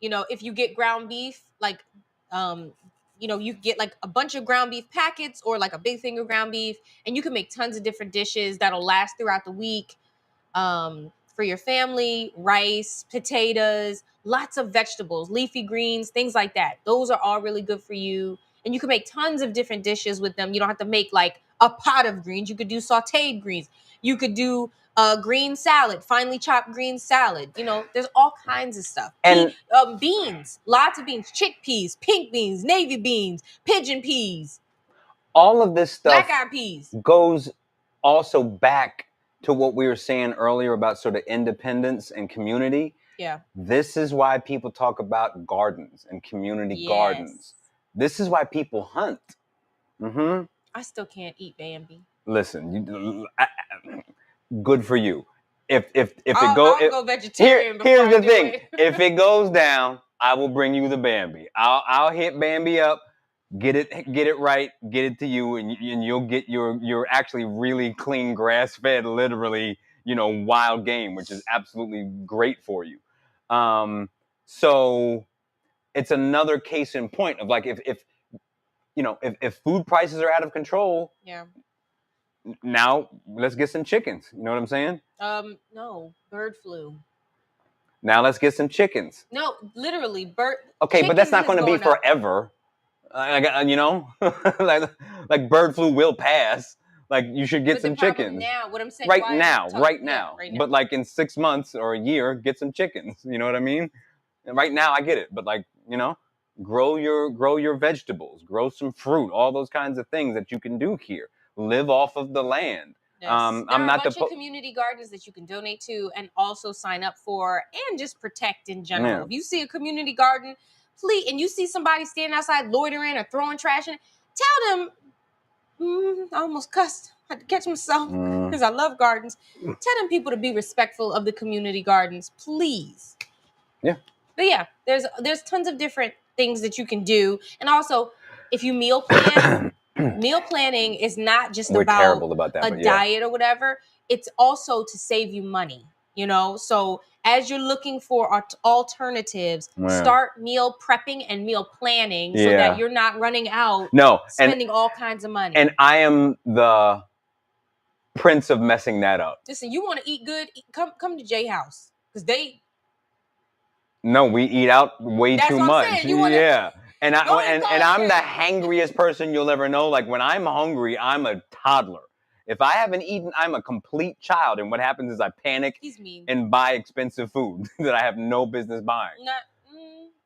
You know, if you get ground beef, like, you know, you get like a bunch of ground beef packets or like a big thing of ground beef, and you can make tons of different dishes that'll last throughout the week. For your family, rice, potatoes, lots of vegetables, leafy greens, things like that. Those are all really good for you. And you can make tons of different dishes with them. You don't have to make like a pot of greens. You could do sauteed greens. You could do a green salad, finely chopped green salad. You know, there's all kinds of stuff. And beans, lots of beans, chickpeas, pink beans, navy beans, pigeon peas. All of this stuff black-eyed peas goes also back to what we were saying earlier about sort of independence and community. Yeah. This is why people talk about gardens and community gardens. This is why people hunt. Mm-hmm. I still can't eat Bambi. Listen, good for you. If I'll go vegetarian. Here's the thing: if it goes down, I will bring you the Bambi. I'll hit Bambi up, get it right, get it to you, and you'll get your actually really clean, grass fed, literally, you know, wild game, which is absolutely great for you. So it's another case in point of like if food prices are out of control, yeah. Now let's get some chickens. You know what I'm saying? No, bird flu. Now let's get some chickens. No, literally bird. Okay, but that's not going to be forever. You know, like bird flu will pass. Like you should get some chickens now. What I'm saying right now. But like in 6 months or a year, get some chickens. You know what I mean? And right now, I get it. But like, you know, grow your vegetables, grow some fruit, all those kinds of things that you can do here. Live off of the land. Yes. I'm there are not a bunch of community gardens that you can donate to and also sign up for and just protect in general. Yeah. If you see a community garden, please, and you see somebody standing outside loitering or throwing trash in, tell them, I almost cussed. I had to catch myself because I love gardens. Tell them people to be respectful of the community gardens, please. Yeah. But yeah, there's tons of different things that you can do. And also, if you meal plan, meal planning is not just about that, diet or whatever. It's also to save you money, you know? So as you're looking for alternatives, start meal prepping and meal planning so that you're not running out spending all kinds of money. And I am the prince of messing that up. Listen, you want to eat good, come to J House. Because we eat out way too much. Yeah. And I'm the hangriest person you'll ever know. Like when I'm hungry, I'm a toddler. If I haven't eaten, I'm a complete child. And what happens is I panic and buy expensive food that I have no business buying.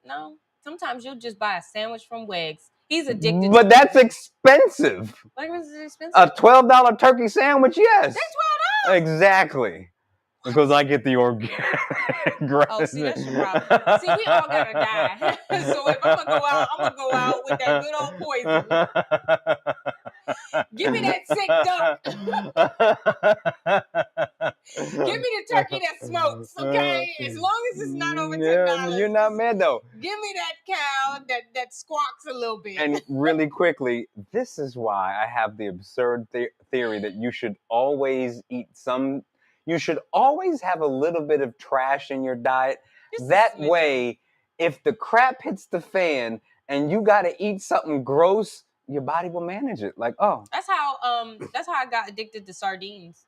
No. Sometimes you'll just buy a sandwich from Weggs. He's addicted. But that's expensive. What is it expensive? A $12 turkey sandwich, yes. That's $12. Exactly. Because I get the organic. Oh, see, that's your problem. See, we all gotta die. So if I'm gonna go out with that good old poison. Give me that sick duck. Give me the turkey that smokes, okay? As long as it's not over $10. Yeah, you're not mad though. Give me that cow that squawks a little bit. And really quickly, this is why I have the absurd theory that you should always eat some. You should always have a little bit of trash in your diet. Just That a smidgen. way, if the crap hits the fan and you got to eat something gross, your body will manage it. Like, oh, That's how I got addicted to sardines.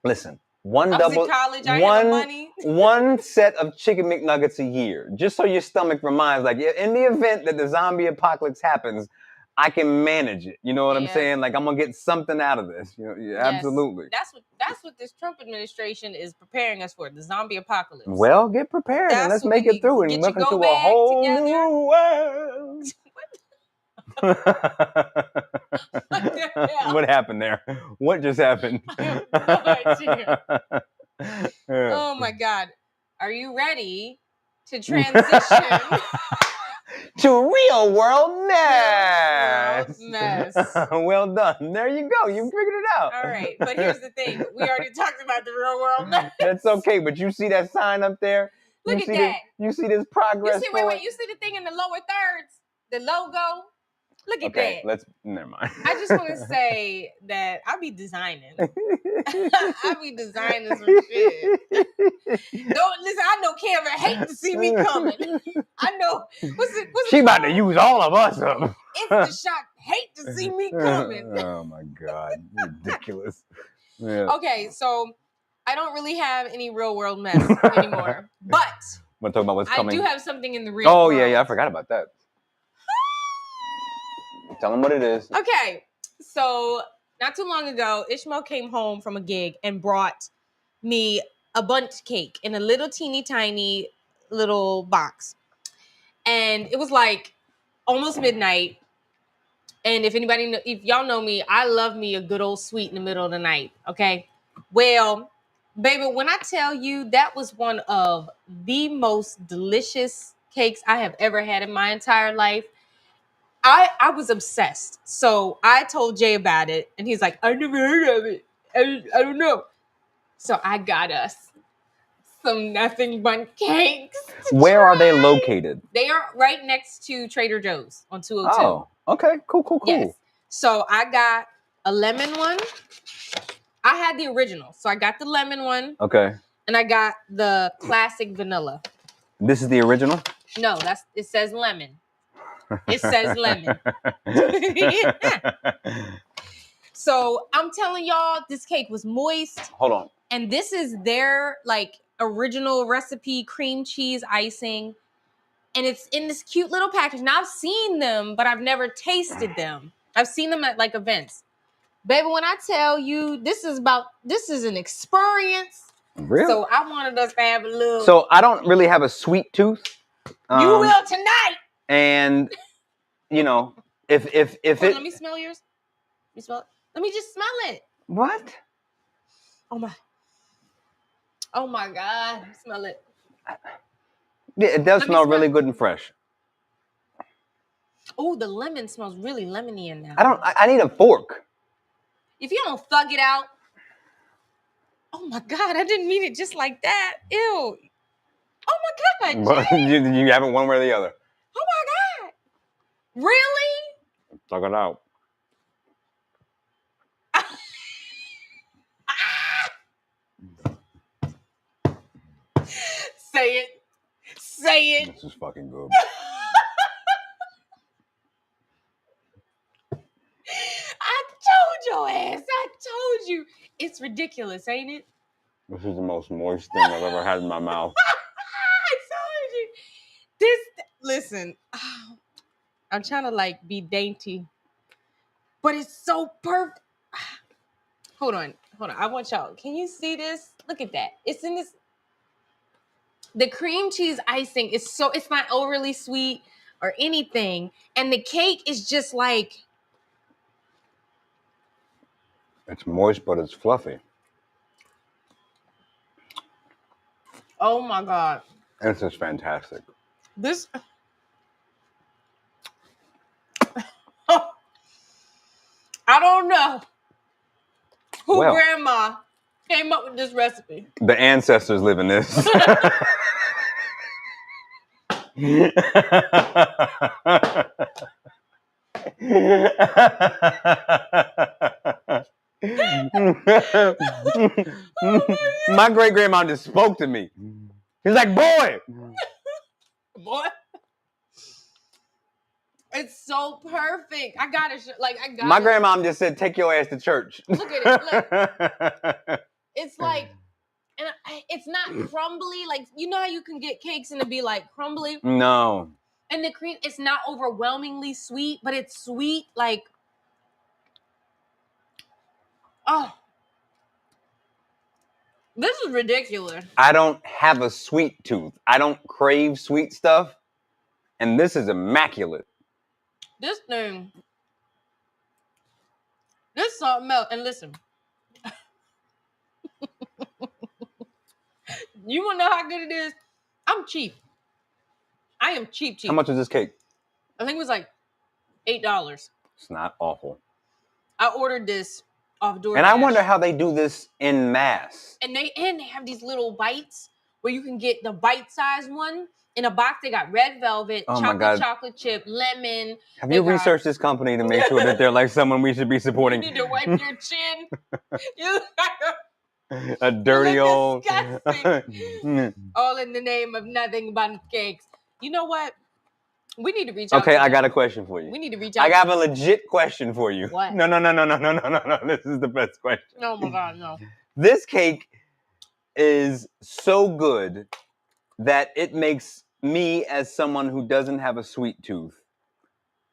listen, one I was double, in college, I had no one, money. one set of chicken McNuggets a year, just so your stomach reminds, like, in the event that the zombie apocalypse happens, I can manage it. You know what I'm Yeah. saying? Like, I'm gonna get something out of this. You know, yeah, Yes. absolutely. That's what this Trump administration is preparing us for, the zombie apocalypse. Well, get prepared and That's let's what make we it need. through and Get look your into go a bag whole together. new world. hell? What happened there? What just happened? I have no idea. Yeah. Oh my God. Are you ready to transition? To real world mess. Mess. Well done. There you go. You figured it out. All right. But here's the thing. We already talked about the real world mess. That's okay, but you see that sign up there? Look you at see that. You see this progress? You see the thing in the lower thirds? The logo? Look at that. Never mind. I just want to say that I be designing. I be designing some shit. Don't listen. I know Kevin hate to see me coming. I know. What's She about to use all of us up. It's the shot. Hate to see me coming. Oh my God, ridiculous. Yeah. Okay, so I don't really have any real world mess anymore, but Want to talk about what's coming? I do have something in the real. Oh world. yeah, I forgot about that. Tell them what it is. Okay, so not too long ago, Ishmael came home from a gig and brought me a bundt cake in a little teeny tiny little box. And it was like almost midnight. And if y'all know me, I love me a good old sweet in the middle of the night. Okay. Well, baby, when I tell you that was one of the most delicious cakes I have ever had in my entire life, I was obsessed. So I told Jay about it, and he's like, I never heard of it. I don't know. So I got us some nothing but cakes. Where are they located? They are right next to Trader Joe's on 202. Oh, okay. Cool. Yes. So I got a lemon one. I had the original. So I got the lemon one. Okay. And I got the classic vanilla. This is the original? No, it says lemon. It says lemon. So I'm telling y'all, this cake was moist. Hold on. And this is their like original recipe cream cheese icing. And it's in this cute little package. Now I've seen them, but I've never tasted them. I've seen them at like events. Baby, when I tell you this is an experience. Really? So I wanted us to have a little. So I don't really have a sweet tooth. You will tonight. And you know, if Let me smell yours. You smell it? Let me just smell it. What? Oh my God. Smell it. Yeah, it does smell really good and fresh. Oh, the lemon smells really lemony in there. I need a fork. If you don't thug it out. Oh my God, I didn't mean it just like that. Ew. Oh my God. You have it one way or the other. Oh my God. Really? Thug it out. Say it. This is fucking good. I told your ass. I told you. It's ridiculous, ain't it? This is the most moist thing I've ever had in my mouth. I told you. Listen, I'm trying to like be dainty, but it's so perfect. Hold on. I want y'all. Can you see this? Look at that. It's in this. The cream cheese icing is it's not overly sweet or anything. And the cake is just like. It's moist, but it's fluffy. Oh my God. This is fantastic. This. I don't know who grandma came up with this recipe. The ancestors live in this. My great grandma just spoke to me. He's like, boy. Boy. It's so perfect. I got it. My grandmom just said, take your ass to church. Look at it. Look. It's like, and it's not crumbly. Like, you know how you can get cakes and it'd be like crumbly? No. And the cream, it's not overwhelmingly sweet, but it's sweet. Like, oh. This is ridiculous. I don't have a sweet tooth. I don't crave sweet stuff. And this is immaculate. This thing, this something else. And listen, you want to know how good it is? I'm cheap. I am cheap. How much is this cake? I think it was like $8. It's not awful. I ordered this off DoorDash. And I wonder how they do this in mass. And they have these little bites where you can get the bite-sized one. In a box, they got red velvet, chocolate chip, lemon. Have you researched this company to make sure that they're like someone we should be supporting? You need to wipe your chin. You a dirty old. Disgusting. All in the name of nothing but cakes. You know what? We need to reach out. Okay, I got a question for you. We need to reach out. I have a legit question for you. What? No. This is the best question. Oh my God, no. This cake is so good that it makes me, as someone who doesn't have a sweet tooth,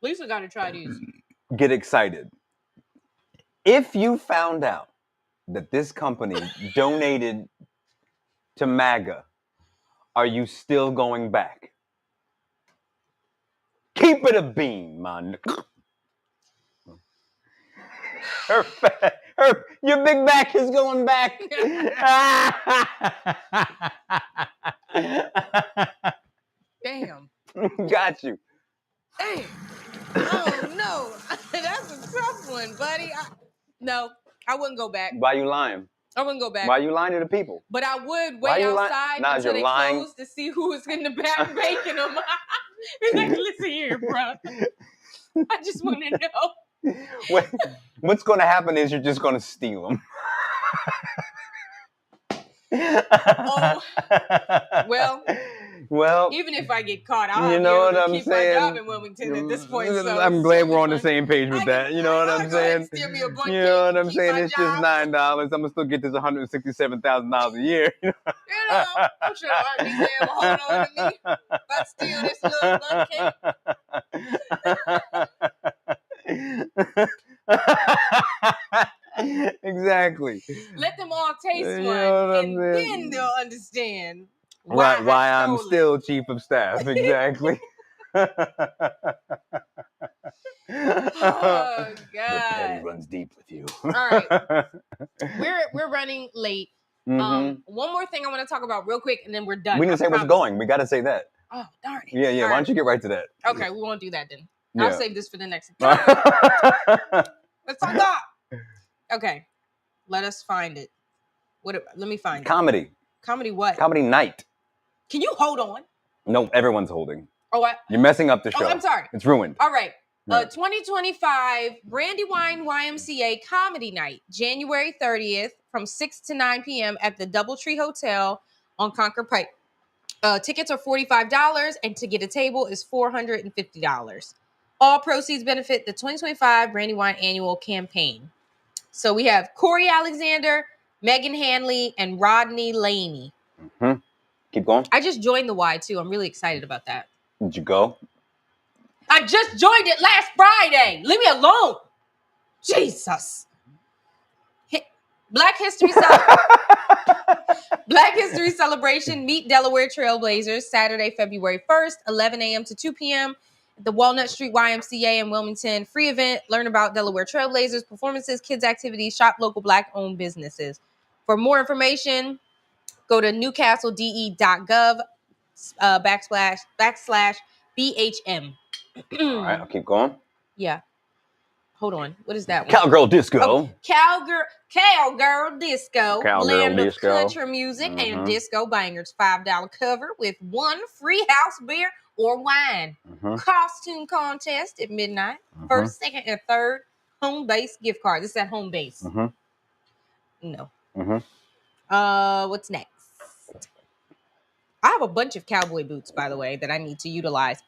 Lisa got to try these. Get excited. If you found out that this company donated to MAGA, are you still going back? Keep it a bean, man. Your big back is going back. Damn. Got you. Damn. Oh, no. That's a tough one, buddy. No, I wouldn't go back. Why you lying? I wouldn't go back. Why you lying to the people? But I would wait outside until they closed to see who was in the back baking them. He's like, listen here, bro. I just want to know. What's going to happen is you're just going to steal them. Oh, well, even if I get caught, I'll you know what I'm keep saying? my job in Wilmington at this point. So I'm glad we're on the same page with that. You know what I'm saying? Steal me a bunch You know what I'm keep saying? my It's job. just $9. I'm gonna still get this $167,000 a year. You know, I'm sure Art be there hold on to me. If I steal this little bunch cake. Exactly. Let them all taste You one, know what I'm and saying? then they'll understand Why I'm stole it. still chief of staff. Exactly. Oh God! runs deep with you. All right, we're running late. Mhm. One more thing I want to talk about real quick, and then we're done. We didn't say what's promise. going. We got to say that. Oh darn it! Yeah. All Why right. don't you get right to that? Okay, we won't do that then. Yeah. I'll save this for the next. Let's talk about. Okay, let us find it. Let me find it. Comedy. Comedy what? Comedy night. Can you hold on? No, everyone's holding. Oh, what? You're messing up the show. Oh, I'm sorry. It's ruined. All right. No. 2025 Brandywine YMCA Comedy Night, January 30th from 6 to 9 p.m. at the Doubletree Hotel on Concord Pike. Tickets are $45, and to get a table is $450. All proceeds benefit the 2025 Brandywine Annual Campaign. So we have Corey Alexander, Megan Hanley, and Rodney Laney. Mm-hmm. Keep going. I just joined the Y too. I'm really excited about that. Did you go? I just joined it last Friday. Leave me alone. Jesus. Black History Celebration. Meet Delaware Trailblazers Saturday, February 1st, 11 a.m. to 2 p.m. at the Walnut Street YMCA in Wilmington. Free event. Learn about Delaware Trailblazers, performances, kids' activities, shop local Black-owned businesses. For more information, go to newcastlede.gov /BHM. All right, I'll keep going. Yeah. hold on. What is that one? Cowgirl disco. Oh, Cowgirl Disco. Cowgirl Blend disco. of country music and Mhm. disco bangers. $5 cover with 1 free house beer or wine. Mhm. Costume contest at midnight. Mhm. First, second, and third home base gift card. This is at home base. Mhm. No. Mhm. What's next? I have a bunch of cowboy boots, by the way, that I need to utilize.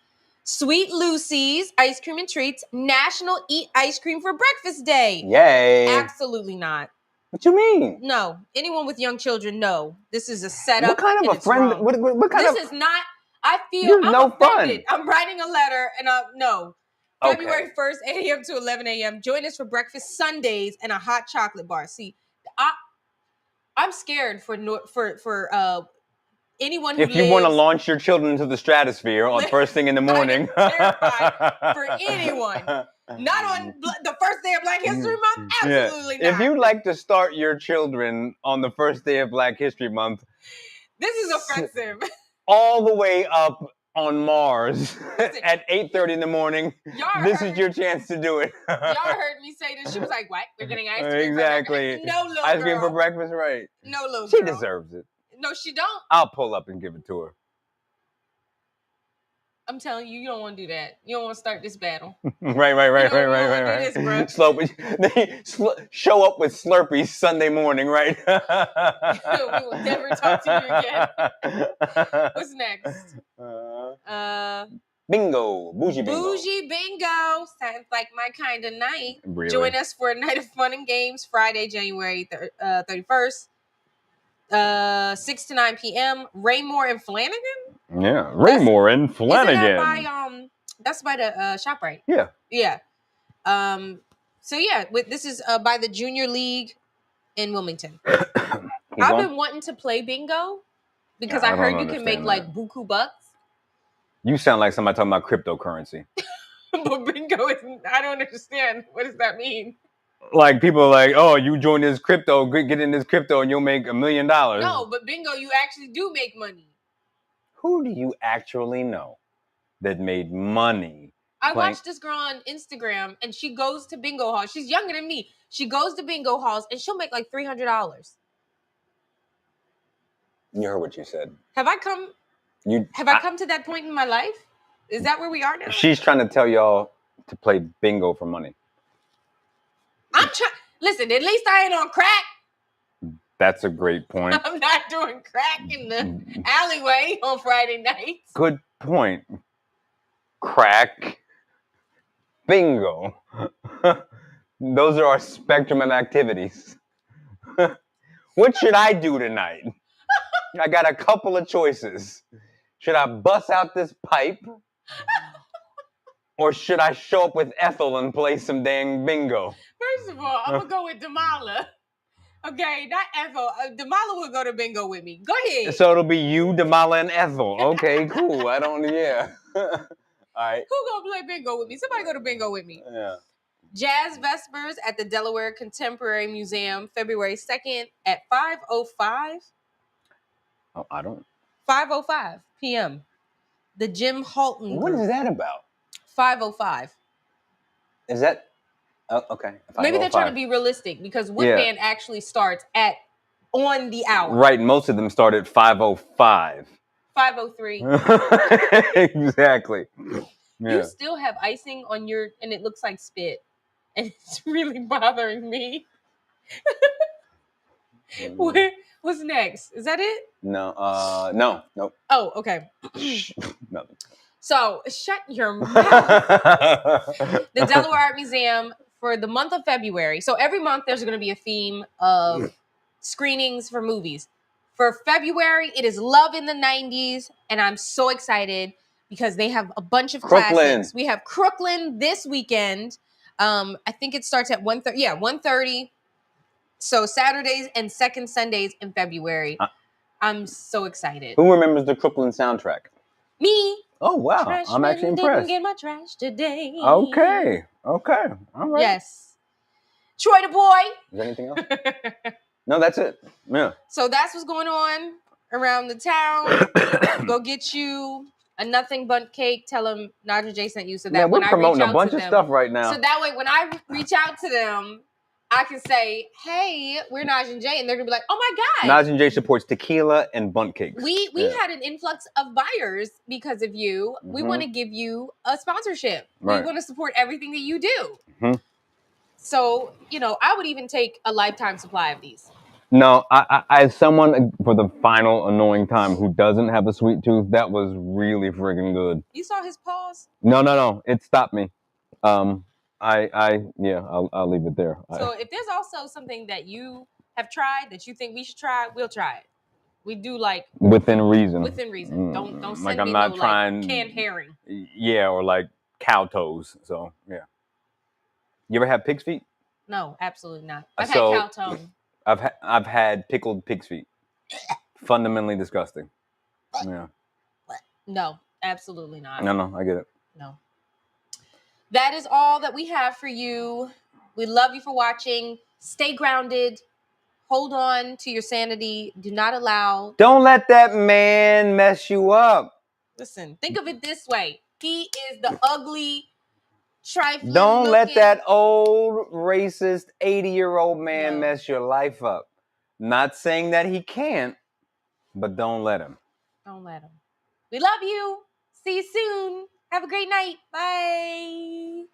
Sweet Lucy's Ice Cream and Treats, National Eat Ice Cream for Breakfast Day. Yay. Absolutely not. What you mean? No. Anyone with young children, no. This is a setup. What kind and of a it's friend? wrong. What kind This of? is not. I feel You're I'm no fun. offended. I'm writing a letter, and no. Okay. February 1st, 8 a.m. to 11 a.m. Join us for breakfast Sundays and a hot chocolate bar. See, I'm scared for anyone who If you want to lives- launch your children into the stratosphere on first thing in the morning, terrified for anyone. Not on the first day of Black History Month? Absolutely not. If you'd like to start your children on the first day of Black History Month, This is offensive. all the way up on Mars Listen. at 8:30 in the morning, Y'all this heard- is your chance to do it. Y'all heard me say this. She was like, what? We're getting ice cream Exactly. for breakfast? No, little Ice cream girl. for breakfast, right? No, little She girl. deserves it. No, she don't. I'll pull up and give it to her. I'm telling you, you don't want to do that. You don't want to start this battle. Right. do this, bro. They show up with Slurpees Sunday morning, right? We will never talk to you again. What's next? Bingo. Bougie bingo. Bougie bingo. Sounds like my kind of night. Really? Join us for a night of fun and games Friday, January 31st. 6 to 9 p.m. Raymore and Flanagan? Yeah. Raymore and Flanagan. Isn't that by that's by the ShopRite? Yeah. Yeah. So yeah, this is by the Junior League in Wilmington. I've been wanting to play bingo because Yeah, I I heard don't you can make understand like buku bucks. You sound like somebody talking about cryptocurrency. But bingo is I don't understand. What does that mean? Like people are like, oh, you join this crypto, get in this crypto and you'll make $1 million. No, but bingo, you actually do make money. Who do you actually know that made money? I playing- watched this girl on Instagram and she goes to bingo halls. She's younger than me. She goes to bingo halls and she'll make like $300. You heard what you said. Have I come to that point in my life? Is that where we are now? She's trying to tell y'all to play bingo for money. I'm trying. Listen, at least I ain't on crack. That's a great point. I'm not doing crack in the alleyway on Friday nights. Good point. Crack. Bingo. Those are our spectrum of activities. What should I do tonight? I got a couple of choices. Should I bust out this pipe? Or should I show up with Ethel and play some dang bingo? First of all, I'm going to go with Damala. Okay, not Ethel. Damala will go to bingo with me. Go ahead. So it'll be you, Damala, and Ethel. Okay, cool. Yeah. All right. Who going to play bingo with me? Somebody go to bingo with me. Yeah. Jazz Vespers at the Delaware Contemporary Museum, February 2nd at 5:05. Oh, I don't. 5:05 p.m. The Jim Halton What Group. is that about? 5:05. Is that? Oh, okay. Maybe they're trying to 5:05. be realistic because Wood Yeah. Band actually starts on the hour. Right, most of them start at 5:05. 5:03. Exactly. Yeah. You still have icing on your, and it looks like spit, and it's really bothering me. What's next? Is that it? No, nope. Oh, okay. Nothing. So shut your mouth. The Delaware Art Museum for the month of February. So every month there's going to be a theme of screenings for movies. For February, it is Love in the 90s, and I'm so excited because they have a bunch of Crooklyn. classics. We have Crooklyn this weekend. I think it starts at 1:30. Yeah, 1:30. So Saturdays and second Sundays in February. I'm so excited. Who remembers the Crooklyn soundtrack? Me. Oh wow, Trash I'm actually man impressed. Didn't get my trash today. Okay, all right. Yes. Troy the boy. Is there anything else? No, that's it. Yeah. So that's what's going on around the town. Go get you a nothing bundt cake. Tell them Naja J sent you so that Man, we're when I reach promoting out a bunch to of them, stuff right now. so that way when I reach out to them, I can say, "Hey, we're Naj and Jay," and they're gonna be like, "Oh my god, Naj and Jay supports tequila and bundt cakes. we Yeah. had an influx of buyers because of you. We want to give you a sponsorship. Right. We want to support everything that you do." Mhm. So, I would even take a lifetime supply of these. No, as someone for the final annoying time who doesn't have a sweet tooth, that was really friggin' good. You saw his paws? No, it stopped me. I'll leave it there. So if there's also something that you have tried that you think we should try, we'll try it. We do like within reason. Within reason. Don't send like me I'm not no trying like canned herring. Yeah, or like cow toes. So yeah. You ever had pig's feet? No, absolutely not. I've So, had cow tongue. I've had pickled pig's feet. Fundamentally disgusting. Yeah. No, absolutely not. No, I get it. No. That is all that we have for you. We love you for watching. Stay grounded. Hold on to your sanity. Do not allow. Don't let that man mess you up. Listen, think of it this way. He is the ugly, trifling. Don't let that old racist 80-year-old man mess your life up. Not saying that he can't, but don't let him. Don't let him. We love you. See you soon. Have a great night. Bye.